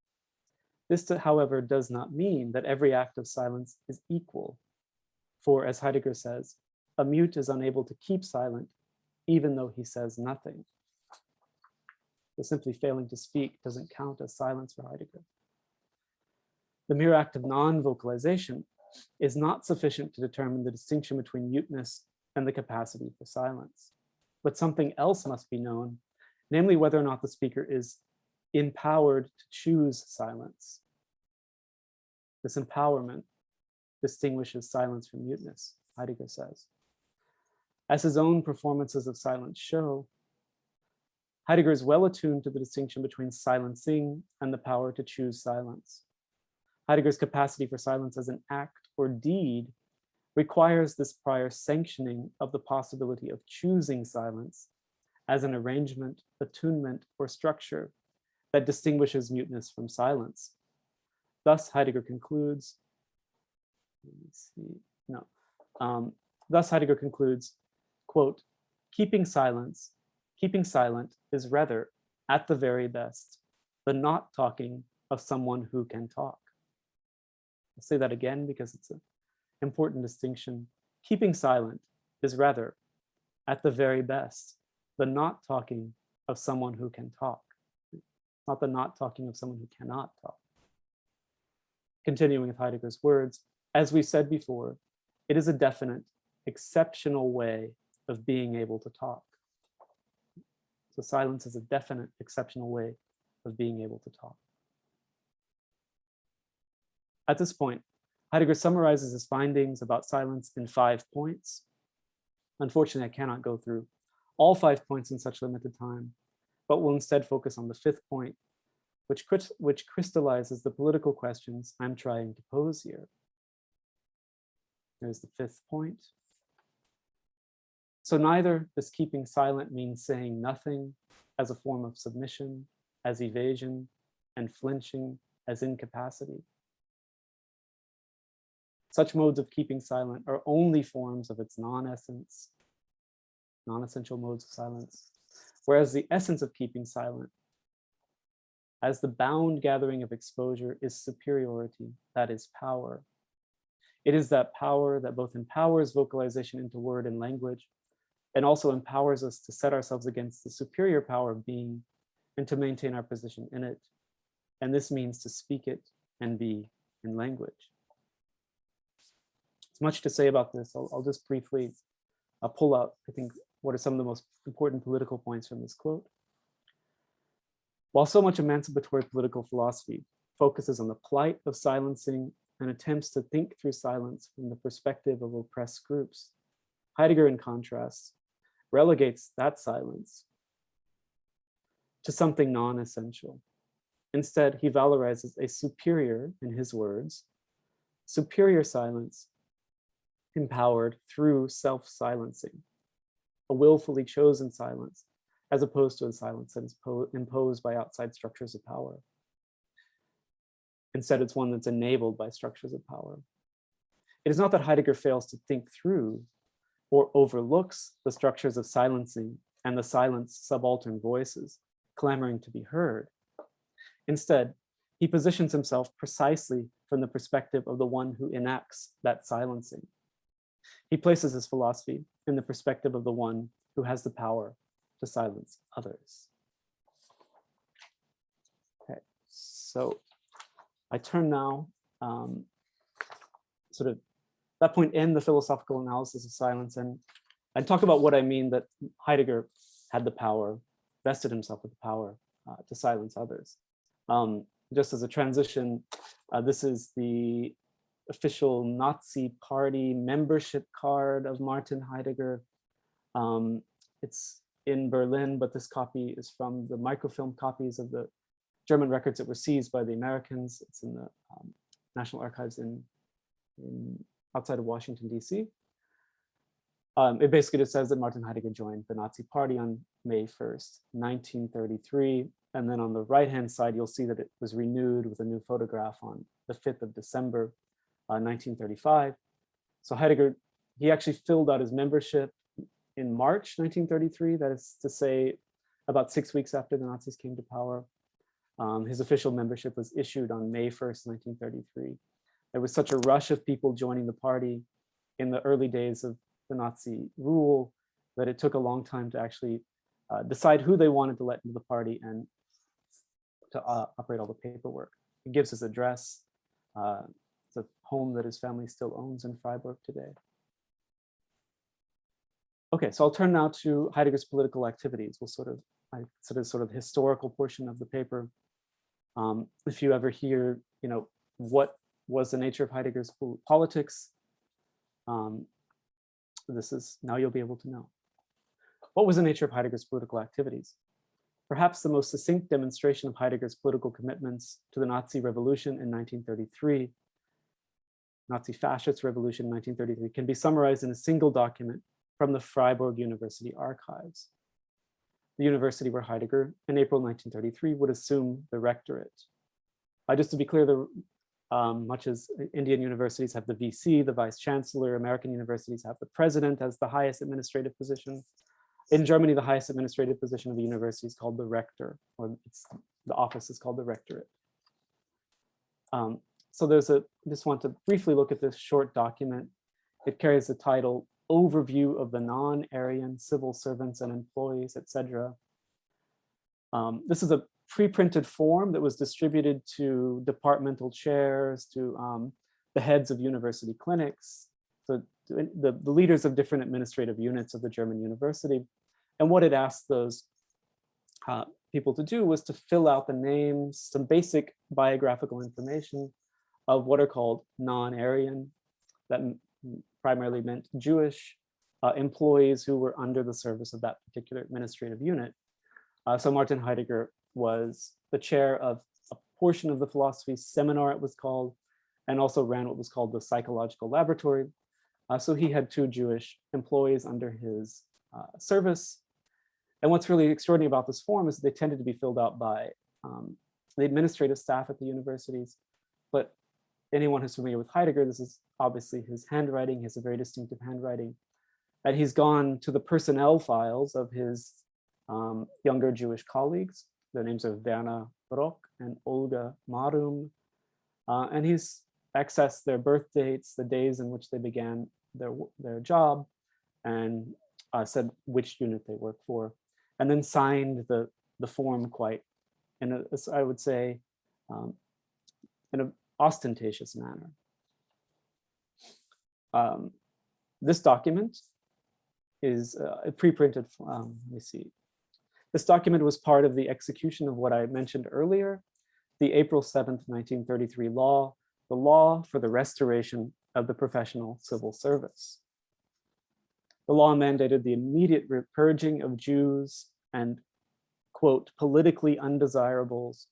A: This, however, does not mean that every act of silence is equal. For, as Heidegger says, a mute is unable to keep silent even though he says nothing. So simply failing to speak doesn't count as silence for Heidegger. The mere act of non-vocalization is not sufficient to determine the distinction between muteness and the capacity for silence. But something else must be known, namely whether or not the speaker is empowered to choose silence. This empowerment distinguishes silence from muteness, Heidegger says. As his own performances of silence show, Heidegger is well attuned to the distinction between silencing and the power to choose silence. Heidegger's capacity for silence as an act or deed requires this prior sanctioning of the possibility of choosing silence as an arrangement, attunement, or structure that distinguishes muteness from silence. Thus, Heidegger concludes, thus Heidegger concludes, quote, keeping silent is rather, at the very best, the not talking of someone who can talk. I'll say that again because it's an important distinction. Keeping silent is rather, at the very best, the not talking of someone who can talk, not the not talking of someone who cannot talk. Continuing with Heidegger's words, as we said before, it is a definite, exceptional way of being able to talk. So silence is a definite, exceptional way of being able to talk. At this point, Heidegger summarizes his findings about silence in 5 points. Unfortunately, I cannot go through all 5 points in such limited time, but will instead focus on the 5th point, which crystallizes the political questions I'm trying to pose here. There's the 5th point. So neither does keeping silent mean saying nothing as a form of submission, as evasion, and flinching as incapacity. Such modes of keeping silent are only forms of its non-essence, non-essential modes of silence, whereas the essence of keeping silent, as the bound gathering of exposure, is superiority, that is power. It is that power that both empowers vocalization into word and language, and also empowers us to set ourselves against the superior power of being and to maintain our position in it. And this means to speak it and be in language. There's much to say about this. I'll just briefly pull out, I think, what are some of the most important political points from this quote. While so much emancipatory political philosophy focuses on the plight of silencing and attempts to think through silence from the perspective of oppressed groups, Heidegger, in contrast, relegates that silence to something non-essential. Instead, he valorizes a superior, in his words, superior silence empowered through self-silencing, a willfully chosen silence, as opposed to a silence that is imposed by outside structures of power. Instead, it's one that's enabled by structures of power. It is not that Heidegger fails to think through or overlooks the structures of silencing and the silenced subaltern voices clamoring to be heard. Instead, he positions himself precisely from the perspective of the one who enacts that silencing. He places his philosophy in the perspective of the one who has the power to silence others. Okay, so I turn now, sort of that point in the philosophical analysis of silence, and I talk about what I mean that Heidegger had the power, vested himself with the power to silence others. Just as a transition, this is the official Nazi Party membership card of Martin Heidegger. It's in Berlin, but this copy is from the microfilm copies of the German records that were seized by the Americans. It's in the National Archives in outside of Washington, DC. It basically just says that Martin Heidegger joined the Nazi Party on May 1st, 1933. And then on the right-hand side, you'll see that it was renewed with a new photograph on the 5th of December, 1935. So Heidegger, he actually filled out his membership in March 1933. That is to say, about 6 weeks after the Nazis came to power. His official membership was issued on May 1st, 1933. There was such a rush of people joining the party in the early days of the Nazi rule that it took a long time to actually decide who they wanted to let into the party and to operate all the paperwork. He gives his address. It's a home that his family still owns in Freiburg today. Okay, so I'll turn now to Heidegger's political activities. I sort of historical portion of the paper. If you ever hear, what was the nature of Heidegger's politics, this is, now you'll be able to know. What was the nature of Heidegger's political activities? Perhaps the most succinct demonstration of Heidegger's political commitments to the Nazi revolution in 1933, Nazi fascist revolution in 1933, can be summarized in a single document from the Freiburg University archives. The university where Heidegger, in April 1933, would assume the rectorate. Just to be clear, much as Indian universities have the VC, the vice chancellor, American universities have the president as the highest administrative position. In Germany, the highest administrative position of the university is called the rector, or the office is called the rectorate. So just want to briefly look at this short document. It carries the title, Overview of the Non-Aryan Civil Servants and Employees, etc. This is a pre-printed form that was distributed to departmental chairs, to the heads of university clinics, so the leaders of different administrative units of the German university. And what it asked those people to do was to fill out the names, some basic biographical information of what are called non-Aryan, that primarily meant Jewish employees who were under the service of that particular administrative unit. So Martin Heidegger was the chair of a portion of the philosophy seminar, it was called, and also ran what was called the psychological laboratory. So he had 2 Jewish employees under his service. And what's really extraordinary about this form is they tended to be filled out by the administrative staff at the universities. But anyone who's familiar with Heidegger, this is obviously his handwriting. He has a very distinctive handwriting. And he's gone to the personnel files of his younger Jewish colleagues. Their names are Werner Brock and Olga Marum. And he's accessed their birth dates, the days in which they began their job, and said which unit they work for, and then signed the form quite, I would say, in an ostentatious manner. This document is a pre-printed, let me see. This document was part of the execution of what I mentioned earlier, the April 7th, 1933 law, the law for the restoration of the professional civil service. The law mandated the immediate purging of Jews and, quote, politically undesirables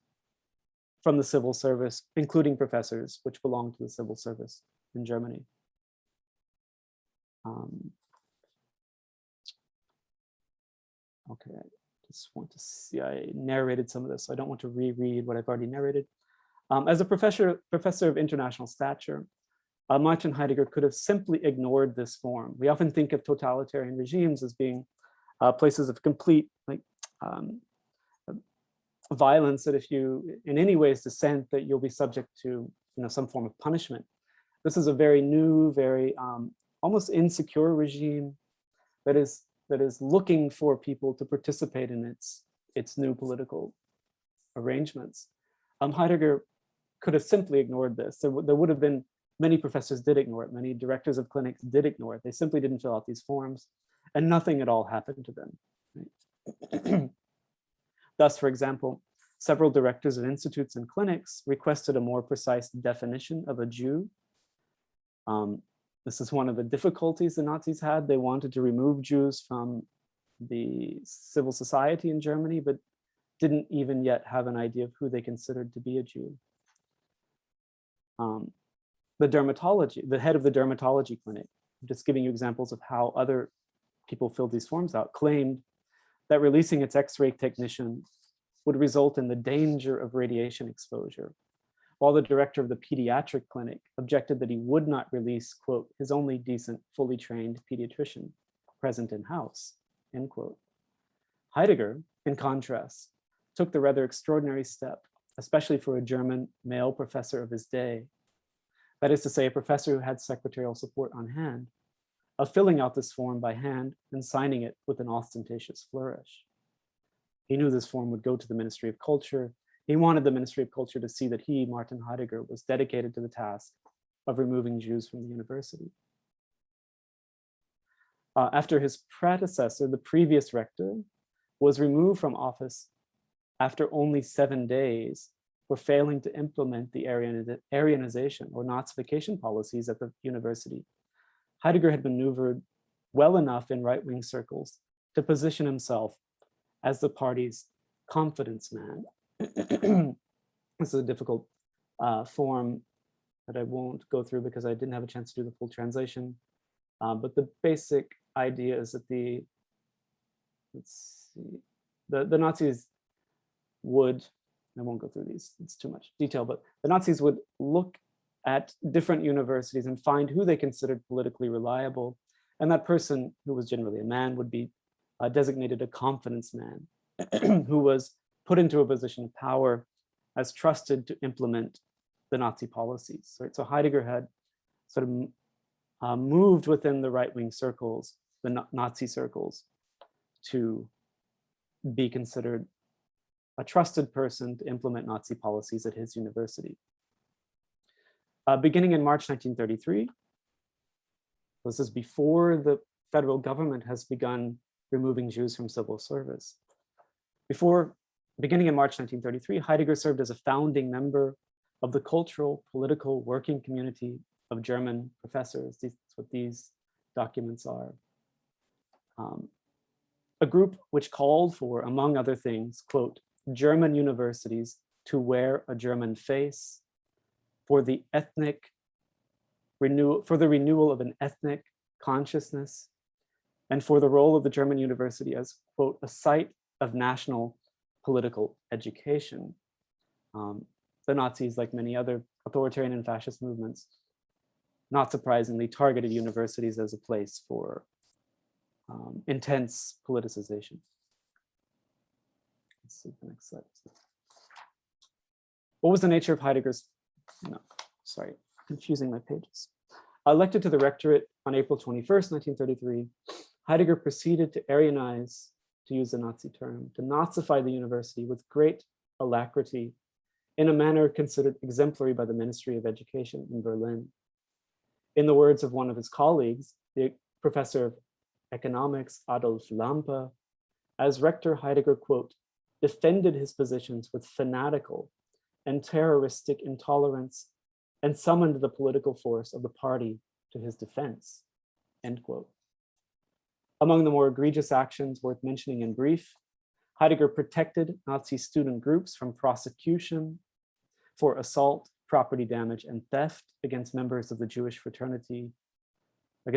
A: from the civil service, including professors, which belonged to the civil service in Germany. Okay, I just want to see, I narrated some of this, so I don't want to reread what I've already narrated. As a professor of international stature, Martin Heidegger could have simply ignored this form. We often think of totalitarian regimes as being places of complete violence, that if you in any ways dissent, that you'll be subject to some form of punishment. This is a very new, very almost insecure regime that is looking for people to participate in its new political arrangements. Heidegger could have simply ignored this. There would have been, many professors did ignore it, many directors of clinics did ignore it. They simply didn't fill out these forms, and nothing at all happened to them. Right? Thus, for example, several directors of institutes and clinics requested a more precise definition of a Jew. This is one of the difficulties the Nazis had. They wanted to remove Jews from the civil society in Germany, but didn't even yet have an idea of who they considered to be a Jew. The head of the dermatology clinic, just giving you examples of how other people filled these forms out, claimed that releasing its X-ray technician would result in the danger of radiation exposure, while the director of the pediatric clinic objected that he would not release, quote, his only decent, fully trained pediatrician present in-house, end quote. Heidegger, in contrast, took the rather extraordinary step, especially for a German male professor of his day, that is to say, a professor who had secretarial support on hand, of filling out this form by hand and signing it with an ostentatious flourish. He knew this form would go to the Ministry of Culture. He wanted the Ministry of Culture to see that he, Martin Heidegger, was dedicated to the task of removing Jews from the university. After his predecessor, the previous rector, was removed from office after only 7 days for failing to implement the Aryanization or Nazification policies at the university, Heidegger had maneuvered well enough in right-wing circles to position himself as the party's confidence man. This is a difficult form that I won't go through because I didn't have a chance to do the full translation. But the basic idea is that the Nazis would, I won't go through these, it's too much detail, but the Nazis would look at different universities and find who they considered politically reliable. And that person, who was generally a man, would be designated a confidence man, who was put into a position of power as trusted to implement the Nazi policies. Right? So Heidegger had sort of moved within the right-wing circles, the Nazi circles, to be considered a trusted person to implement Nazi policies at his university. Beginning in March 1933, this is before the federal government has begun removing Jews from civil service. Beginning in March 1933, Heidegger served as a founding member of the cultural, political, working community of German professors. That's what these documents are. A group which called for, among other things, quote, German universities to wear a German face for the renewal of an ethnic consciousness, and for the role of the German university as, quote, a site of national political education. The Nazis, like many other authoritarian and fascist movements, not surprisingly, targeted universities as a place for intense politicization. Let's see the next slide. What was the nature of Heidegger's, confusing my pages. Elected to the rectorate on April 21st, 1933, Heidegger proceeded to Aryanize, to use the Nazi term, to Nazify the university with great alacrity in a manner considered exemplary by the Ministry of Education in Berlin. In the words of one of his colleagues, the professor of economics, Adolf Lampe, as rector, Heidegger, quote, defended his positions with fanatical and terroristic intolerance and summoned the political force of the party to his defense, end quote. Among the more egregious actions worth mentioning in brief, Heidegger protected Nazi student groups from prosecution for assault, property damage, and theft against members of the Jewish fraternity, at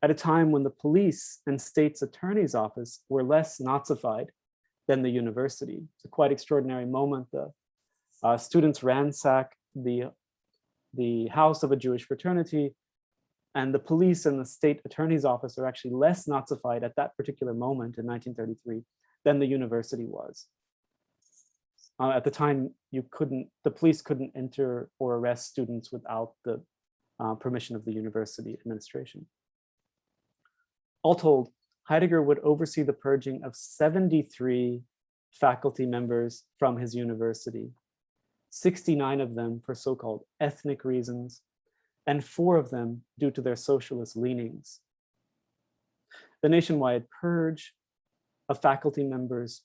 A: a time when the police and state's attorney's office were less Nazified than the university. It's a quite extraordinary moment. The students ransack the house of a Jewish fraternity, and the police and the state attorney's office are actually less Nazified at that particular moment in 1933 than the university was. At the time, the police couldn't enter or arrest students without the permission of the university administration. All told, Heidegger would oversee the purging of 73 faculty members from his university, 69 of them for so-called ethnic reasons, and 4 of them due to their socialist leanings. The nationwide purge of faculty members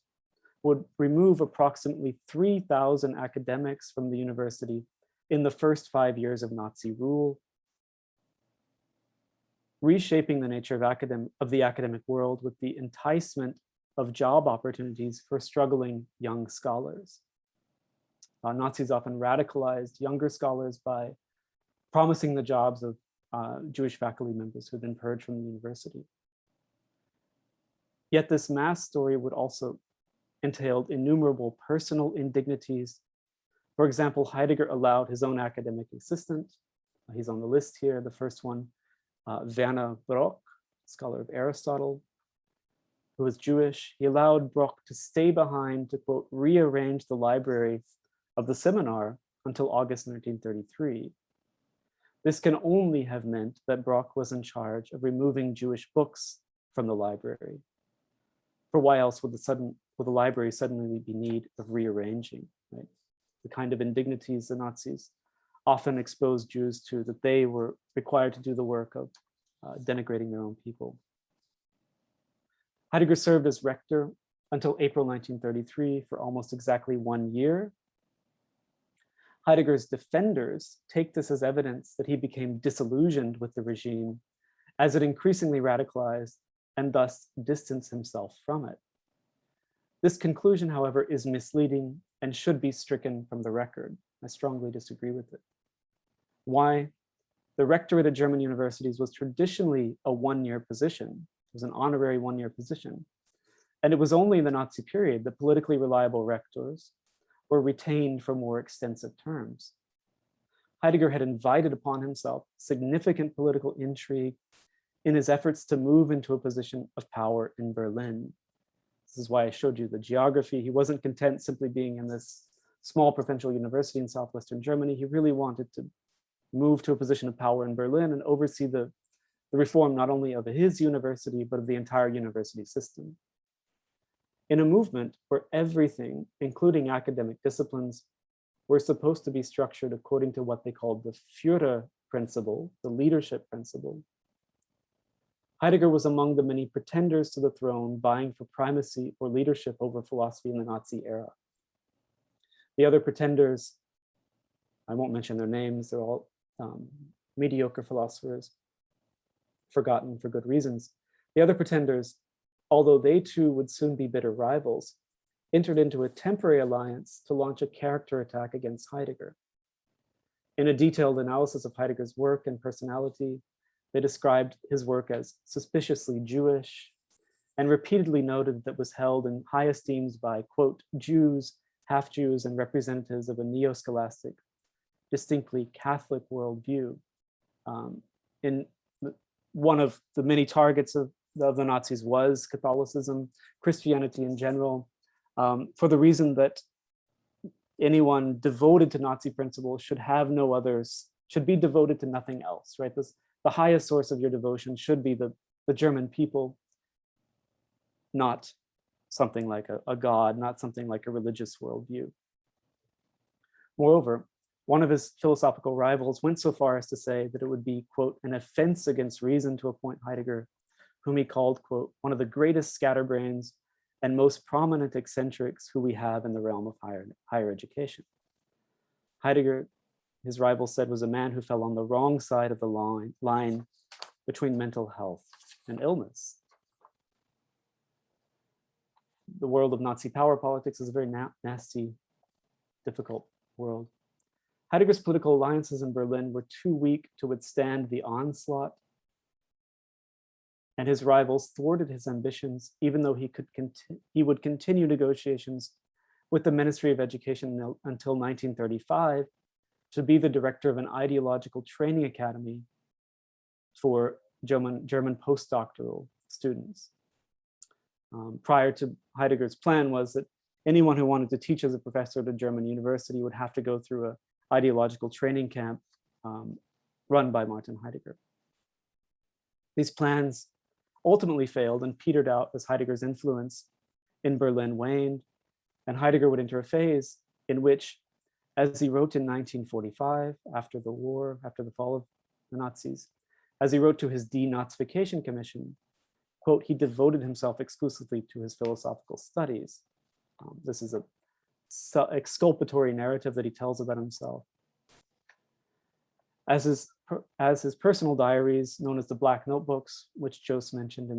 A: would remove approximately 3,000 academics from the university in the first 5 years of Nazi rule, reshaping the nature of the academic world with the enticement of job opportunities for struggling young scholars. Nazis often radicalized younger scholars by promising the jobs of Jewish faculty members who had been purged from the university. Yet this mass story would also entail innumerable personal indignities. For example, Heidegger allowed his own academic assistant, he's on the list here, the first one, Werner Brock, scholar of Aristotle, who was Jewish. He allowed Brock to stay behind to, quote, rearrange the library of the seminar until August 1933. This can only have meant that Brock was in charge of removing Jewish books from the library. For why else would the library suddenly be in need of rearranging, right? The kind of indignities the Nazis often exposed Jews to, that they were required to do the work of denigrating their own people. Heidegger served as rector until April 1933 for almost exactly 1 year. Heidegger's defenders take this as evidence that he became disillusioned with the regime as it increasingly radicalized and thus distanced himself from it. This conclusion, however, is misleading and should be stricken from the record. I strongly disagree with it. Why? The rectorate at German universities was traditionally a 1-year position. It was an honorary 1-year position. And it was only in the Nazi period that politically reliable rectors were retained for more extensive terms. Heidegger had invited upon himself significant political intrigue in his efforts to move into a position of power in Berlin. This is why I showed you the geography. He wasn't content simply being in this small provincial university in southwestern Germany, he really wanted to move to a position of power in Berlin and oversee the reform not only of his university, but of the entire university system. In a movement where everything, including academic disciplines, were supposed to be structured according to what they called the Führer principle, the leadership principle, Heidegger was among the many pretenders to the throne vying for primacy or leadership over philosophy in the Nazi era. The other pretenders, I won't mention their names, they're all mediocre philosophers, forgotten for good reasons. The other pretenders, although they too would soon be bitter rivals, entered into a temporary alliance to launch a character attack against Heidegger. In a detailed analysis of Heidegger's work and personality, they described his work as suspiciously Jewish and repeatedly noted that it was held in high esteems by, quote, Jews, half-Jews, and representatives of a neo-scholastic, distinctly Catholic worldview. One of the many targets of the Nazis was Catholicism, Christianity in general, for the reason that anyone devoted to Nazi principles should have no others, should be devoted to nothing else, right? The highest source of your devotion should be the German people, not something like a god, not something like a religious worldview. Moreover, one of his philosophical rivals went so far as to say that it would be, quote, an offense against reason to appoint Heidegger, whom he called, quote, one of the greatest scatterbrains and most prominent eccentrics who we have in the realm of higher education. Heidegger, his rival said, was a man who fell on the wrong side of the line between mental health and illness. The world of Nazi power politics is a very nasty, difficult world. Heidegger's political alliances in Berlin were too weak to withstand the onslaught, and his rivals thwarted his ambitions, even though he would continue negotiations with the Ministry of Education until 1935 to be the director of an ideological training academy for German postdoctoral students. Prior to Heidegger's plan was that anyone who wanted to teach as a professor at a German university would have to go through an ideological training camp run by Martin Heidegger. These plans ultimately failed and petered out as Heidegger's influence in Berlin waned, and Heidegger would enter a phase in which, as he wrote in 1945, after the war, after the fall of the Nazis, as he wrote to his Denazification Commission, quote, he devoted himself exclusively to his philosophical studies. This is a exculpatory narrative that he tells about himself. As his personal diaries, known as the Black Notebooks, which Jos mentioned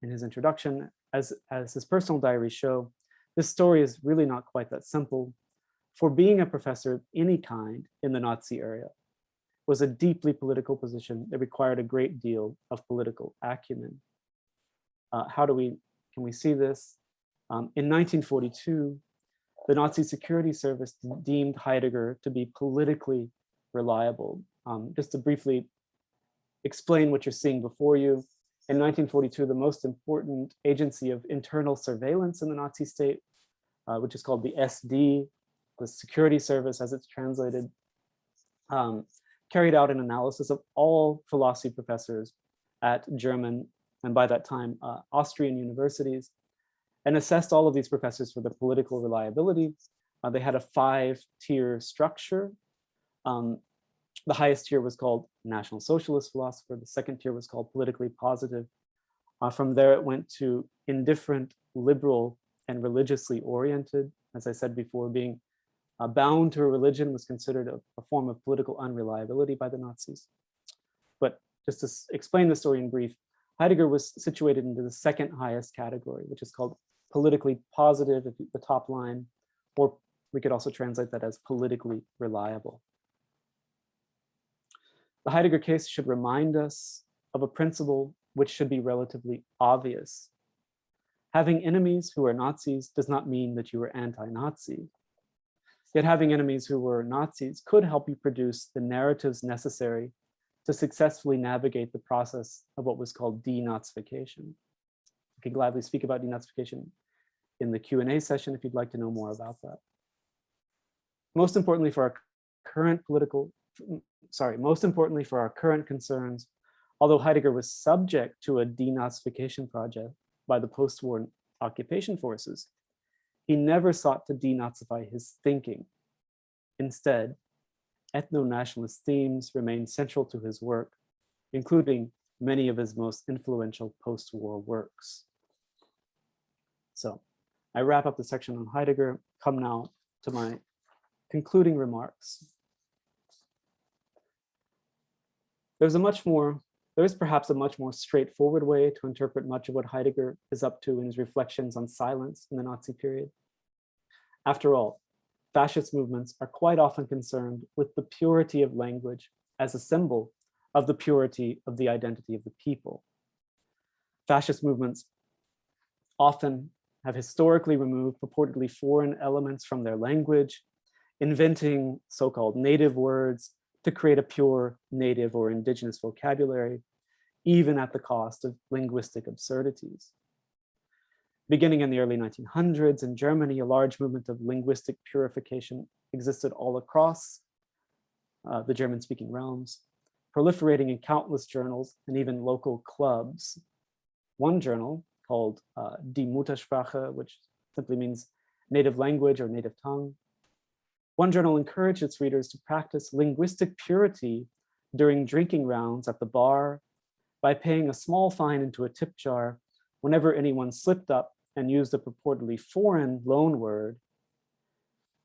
A: in his introduction, as his personal diaries show, this story is really not quite that simple. For being a professor of any kind in the Nazi era was a deeply political position that required a great deal of political acumen. Can we see this? In 1942, the Nazi security service deemed Heidegger to be politically reliable. Just to briefly explain what you're seeing before you, in 1942, the most important agency of internal surveillance in the Nazi state, which is called the SD, the security service as it's translated, carried out an analysis of all philosophy professors at German, and by that time, Austrian universities, and assessed all of these professors for their political reliability. They had a 5-tier structure. The highest tier was called National Socialist philosopher. The second tier was called politically positive. From there, it went to indifferent, liberal, and religiously oriented. As I said before, being bound to a religion was considered a form of political unreliability by the Nazis. But just to explain the story in brief, Heidegger was situated into the second highest category, which is called politically positive, the top line, or we could also translate that as politically reliable. The Heidegger case should remind us of a principle which should be relatively obvious. Having enemies who are Nazis does not mean that you are anti-Nazi. Yet having enemies who were Nazis could help you produce the narratives necessary to successfully navigate the process of what was called denazification. I can gladly speak about denazification in the Q&A session if you'd like to know more about that. Most importantly for our current most importantly for our current concerns, although Heidegger was subject to a denazification project by the post-war occupation forces, he never sought to denazify his thinking. Instead, ethno-nationalist themes remain central to his work, including many of his most influential post-war works. So I wrap up the section on Heidegger, come now to my concluding remarks. There is perhaps a much more straightforward way to interpret much of what Heidegger is up to in his reflections on silence in the Nazi period. After all, fascist movements are quite often concerned with the purity of language as a symbol of the purity of the identity of the people. Fascist movements often have historically removed purportedly foreign elements from their language, inventing so-called native words to create a pure native or indigenous vocabulary, even at the cost of linguistic absurdities. Beginning in the early 1900s in Germany, a large movement of linguistic purification existed all across the German-speaking realms, proliferating in countless journals and even local clubs. One journal called Die Muttersprache, which simply means native language or native tongue. One journal encouraged its readers to practice linguistic purity during drinking rounds at the bar by paying a small fine into a tip jar whenever anyone slipped up and used a purportedly foreign loan word.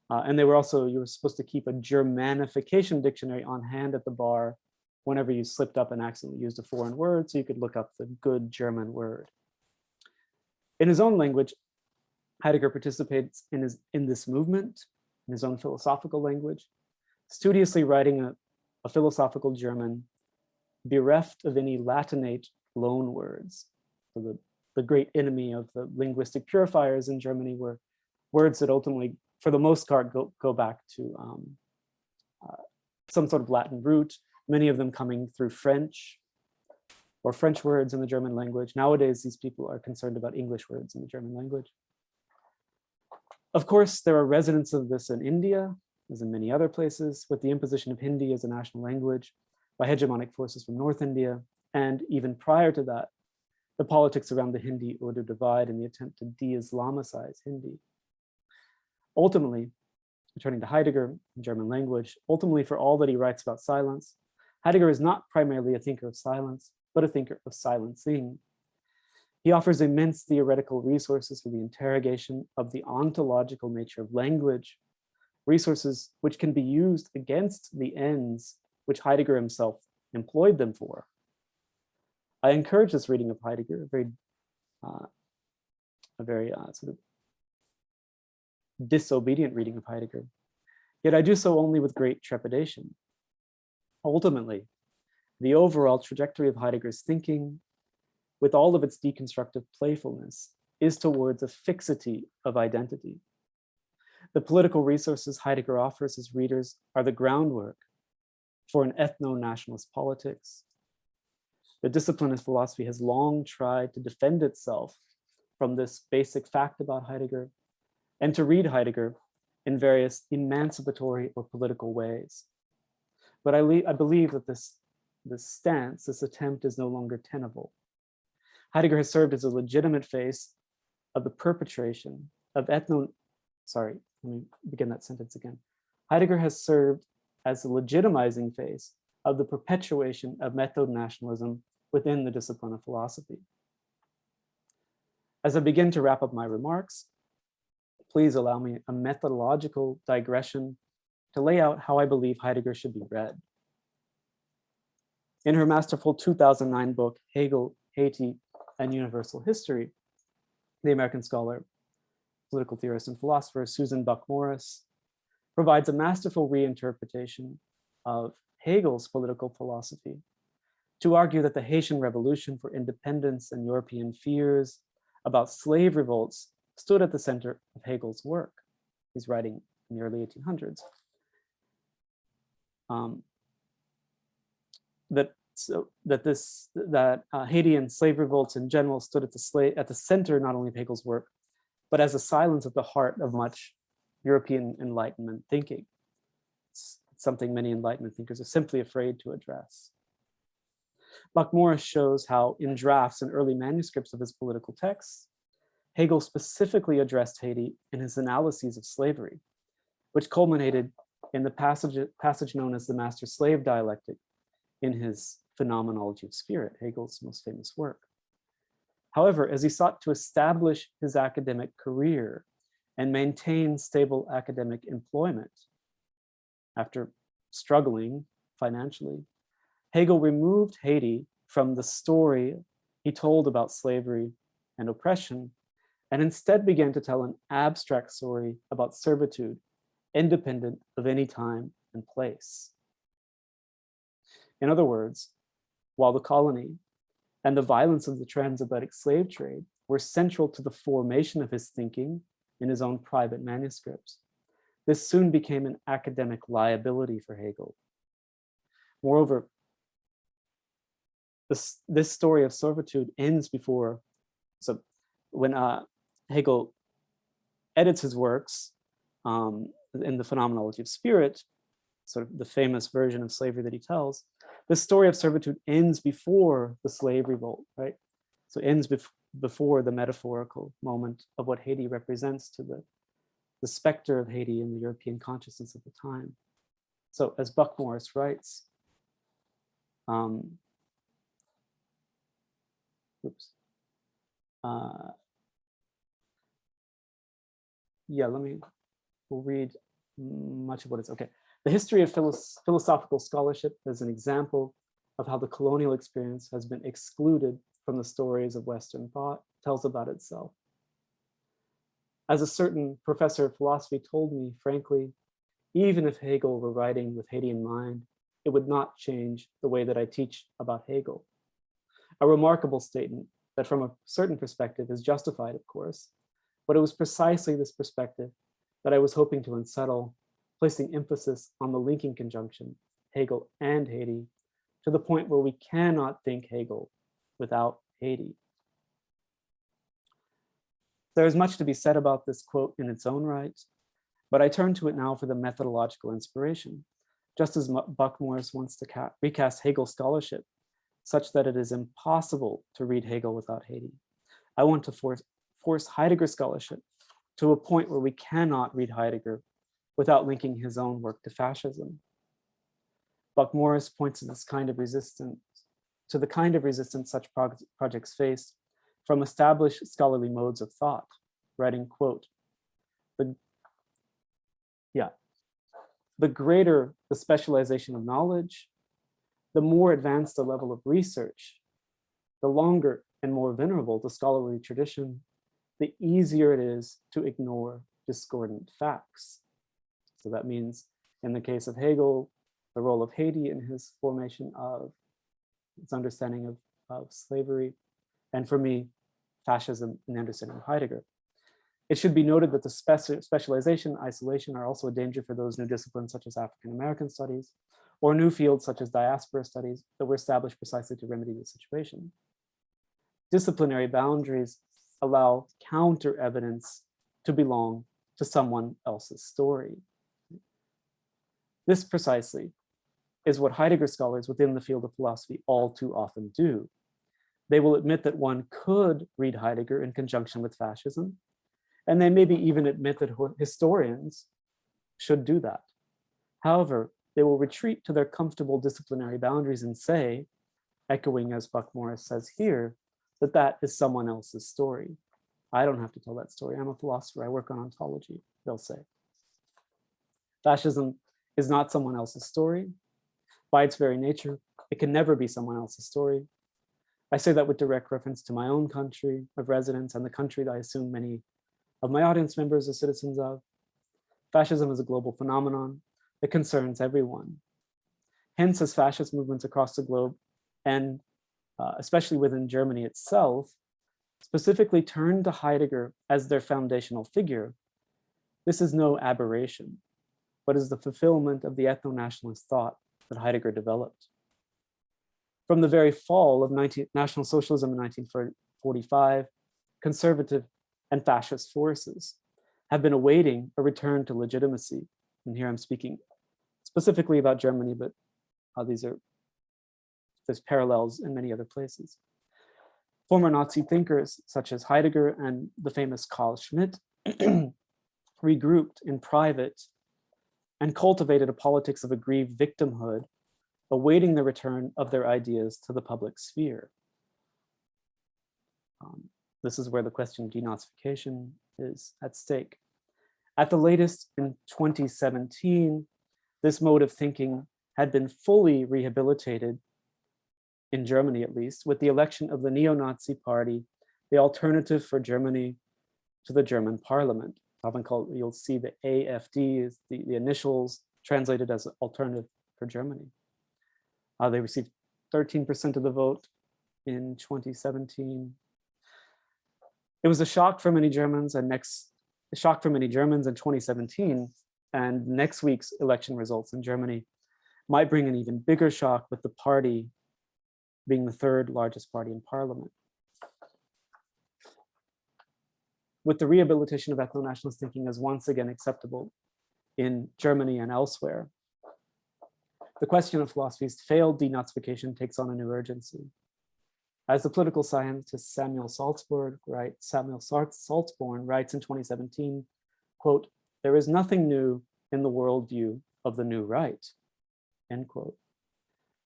A: And you were supposed to keep a Germanification dictionary on hand at the bar whenever you slipped up and accidentally used a foreign word, so you could look up the good German word. In his own language, Heidegger participates in this movement, in his own philosophical language, studiously writing a philosophical German, bereft of any Latinate loan words. So the great enemy of the linguistic purifiers in Germany were words that ultimately, for the most part, go back to some sort of Latin root, many of them coming through French or French words in the German language. Nowadays, these people are concerned about English words in the German language. Of course, there are residents of this in India, as in many other places, with the imposition of Hindi as a national language by hegemonic forces from North India. And even prior to that, the politics around the Hindi-Urdu divide and the attempt to de-Islamicize Hindi. Ultimately, returning to Heidegger in German language, ultimately for all that he writes about silence, Heidegger is not primarily a thinker of silence, but a thinker of silencing. He offers immense theoretical resources for the interrogation of the ontological nature of language, resources which can be used against the ends which Heidegger himself employed them for. I encourage this reading of Heidegger, a very sort of disobedient reading of Heidegger, yet I do so only with great trepidation. Ultimately, the overall trajectory of Heidegger's thinking, with all of its deconstructive playfulness, is towards a fixity of identity. The political resources Heidegger offers his readers are the groundwork for an ethno-nationalist politics. The discipline of philosophy has long tried to defend itself from this basic fact about Heidegger and to read Heidegger in various emancipatory or political ways. But I believe that this stance, this attempt is no longer tenable. Heidegger has served as a legitimate face of the perpetration of let me begin that sentence again. Heidegger has served as the legitimizing face of the perpetuation of method nationalism within the discipline of philosophy. As I begin to wrap up my remarks, please allow me a methodological digression to lay out how I believe Heidegger should be read. In her masterful 2009 book, Hegel, Haiti, and Universal History, the American scholar, political theorist, and philosopher Susan Buck-Morss provides a masterful reinterpretation of Hegel's political philosophy to argue that the Haitian Revolution for independence and European fears about slave revolts stood at the center of Hegel's work. He's writing in the early 1800s. That Haitian slave revolts in general stood at the center not only of Hegel's work, but as a silence at the heart of much European Enlightenment thinking. something many Enlightenment thinkers are simply afraid to address. Buck-Morss shows how in drafts and early manuscripts of his political texts, Hegel specifically addressed Haiti in his analyses of slavery, which culminated in the passage known as the master-slave dialectic in his Phenomenology of Spirit, Hegel's most famous work. However, as he sought to establish his academic career and maintain stable academic employment after struggling financially, Hegel removed Haiti from the story he told about slavery and oppression, and instead began to tell an abstract story about servitude, independent of any time and place. In other words, while the colony and the violence of the transatlantic slave trade were central to the formation of his thinking in his own private manuscripts, this soon became an academic liability for Hegel. Moreover, this story of servitude ends before, so when Hegel edits his works in the Phenomenology of Spirit, sort of the famous version of slavery that he tells, the story of servitude ends before the slave revolt, right? So it ends before the metaphorical moment of what Haiti represents to the specter of Haiti in the European consciousness of the time. So as Buck-Morss writes, we'll read much of what it's, okay. The history of philosophical scholarship is an example of how the colonial experience has been excluded from the stories of Western thought, tells about itself. As a certain professor of philosophy told me, frankly, even if Hegel were writing with Haiti in mind, it would not change the way that I teach about Hegel. A remarkable statement that from a certain perspective is justified, of course, but it was precisely this perspective that I was hoping to unsettle, placing emphasis on the linking conjunction, Hegel and Haiti, to the point where we cannot think Hegel without Haiti. There is much to be said about this quote in its own right, but I turn to it now for the methodological inspiration. Just as Buck-Morss wants to recast Hegel's scholarship such that it is impossible to read Hegel without Haiti, I want to force Heidegger scholarship to a point where we cannot read Heidegger without linking his own work to fascism. Buck-Morss points to this kind of resistance, such projects face from established scholarly modes of thought, writing, quote, the greater the specialization of knowledge, the more advanced the level of research, the longer and more venerable the scholarly tradition, the easier it is to ignore discordant facts. So that means in the case of Hegel, the role of Haiti in his formation of his understanding of slavery, and for me, fascism in the understanding of Heidegger. It should be noted that the specialization, isolation are also a danger for those new disciplines such as African American studies, or new fields such as diaspora studies that were established precisely to remedy this situation. Disciplinary boundaries allow counter evidence to belong to someone else's story. This precisely is what Heidegger scholars within the field of philosophy all too often do. They will admit that one could read Heidegger in conjunction with fascism, and they maybe even admit that historians should do that. However, they will retreat to their comfortable disciplinary boundaries and say, echoing as Buck-Morss says here, that that is someone else's story. I don't have to tell that story. I'm a philosopher. I work on ontology, they'll say. Fascism is not someone else's story. By its very nature, it can never be someone else's story. I say that with direct reference to my own country of residence and the country that I assume many of my audience members are citizens of. Fascism is a global phenomenon that concerns everyone. Hence, as fascist movements across the globe, and especially within Germany itself, specifically turn to Heidegger as their foundational figure, this is no aberration, but is the fulfillment of the ethno-nationalist thought that Heidegger developed. From the very fall of National Socialism in 1945, conservative and fascist forces have been awaiting a return to legitimacy. And here I'm speaking specifically about Germany, but there's parallels in many other places. Former Nazi thinkers such as Heidegger and the famous Carl Schmitt regrouped in private and cultivated a politics of aggrieved victimhood, awaiting the return of their ideas to the public sphere. This is where the question of denazification is at stake. At the latest, in 2017, this mode of thinking had been fully rehabilitated, in Germany at least, with the election of the neo-Nazi party, the Alternative for Germany, to the German parliament. Often called, you'll see the AfD is the initials translated as Alternative for Germany. They received 13% of the vote in 2017. It was a shock for many Germans, and in 2017, and next week's election results in Germany might bring an even bigger shock, with the party being the third largest party in parliament. With the rehabilitation of ethno-nationalist thinking as once again acceptable in Germany and elsewhere, the question of philosophy's failed denazification takes on a new urgency. As the political scientist Samuel Salzborn writes in 2017, quote, "There is nothing new in the worldview of the new right," end quote.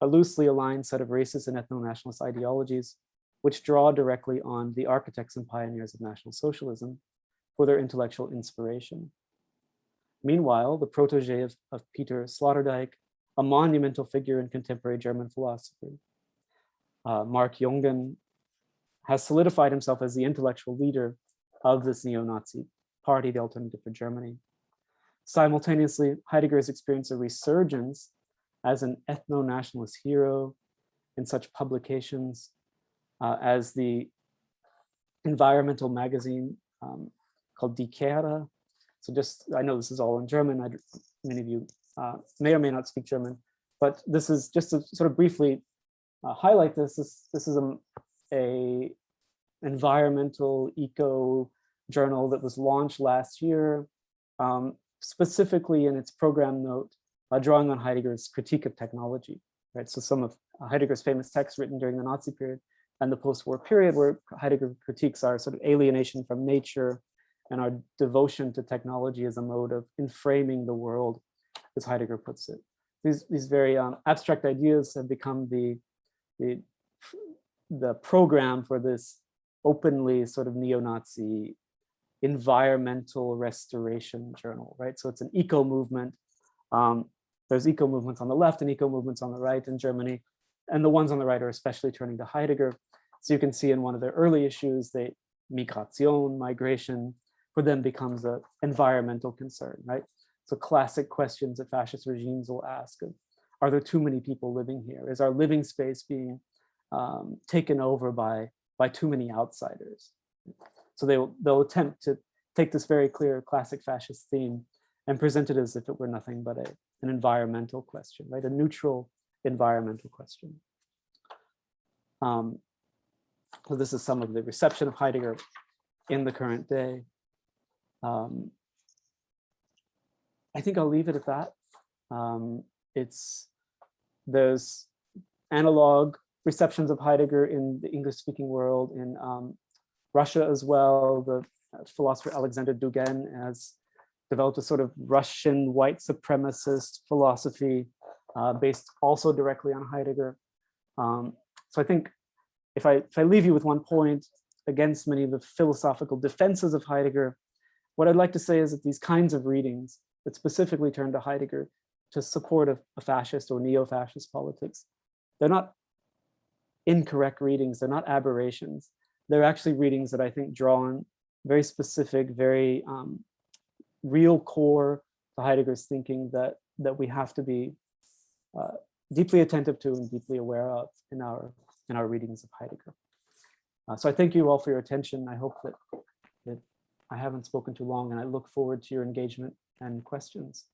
A: A loosely aligned set of racist and ethno-nationalist ideologies which draw directly on the architects and pioneers of National Socialism for their intellectual inspiration. Meanwhile, the protege of Peter Sloterdijk, a monumental figure in contemporary German philosophy, Mark Jungen, has solidified himself as the intellectual leader of this neo-Nazi party, the Alternative for Germany. Simultaneously, Heidegger has experienced a resurgence as an ethno-nationalist hero in such publications as the environmental magazine called Die Kehre. So I know this is all in German. Many of you may or may not speak German, but this is just to sort of briefly highlight this. This is a environmental eco journal that was launched last year, specifically in its program note, drawing on Heidegger's critique of technology, right? So some of Heidegger's famous texts written during the Nazi period and the post-war period, where Heidegger critiques our sort of alienation from nature and our devotion to technology as a mode of inframing the world, as Heidegger puts it. These very abstract ideas have become the program for this openly sort of neo-Nazi environmental restoration journal, right? So it's an eco movement. There's eco movements on the left and eco movements on the right in Germany, and the ones on the right are especially turning to Heidegger. So you can see in one of their early issues, migration, for them becomes an environmental concern, right? So classic questions that fascist regimes will ask of, are there too many people living here? Is our living space being taken over by too many outsiders? So they'll attempt to take this very clear classic fascist theme and present it as if it were nothing but an environmental question, right? A neutral environmental question. So this is some of the reception of Heidegger in the current day. I think I'll leave it at that. There's analog receptions of Heidegger in the English-speaking world, in Russia as well. The philosopher Alexander Dugin has developed a sort of Russian white supremacist philosophy based also directly on Heidegger. So I think if I leave you with one point against many of the philosophical defenses of Heidegger, what I'd like to say is that these kinds of readings that specifically turn to Heidegger to support a fascist or neo-fascist politics, they're not incorrect readings, they're not aberrations. They're actually readings that I think draw on very specific, very real core to Heidegger's thinking that we have to be deeply attentive to and deeply aware of in our readings of Heidegger. So I thank you all for your attention. I hope that I haven't spoken too long, and I look forward to your engagement and questions.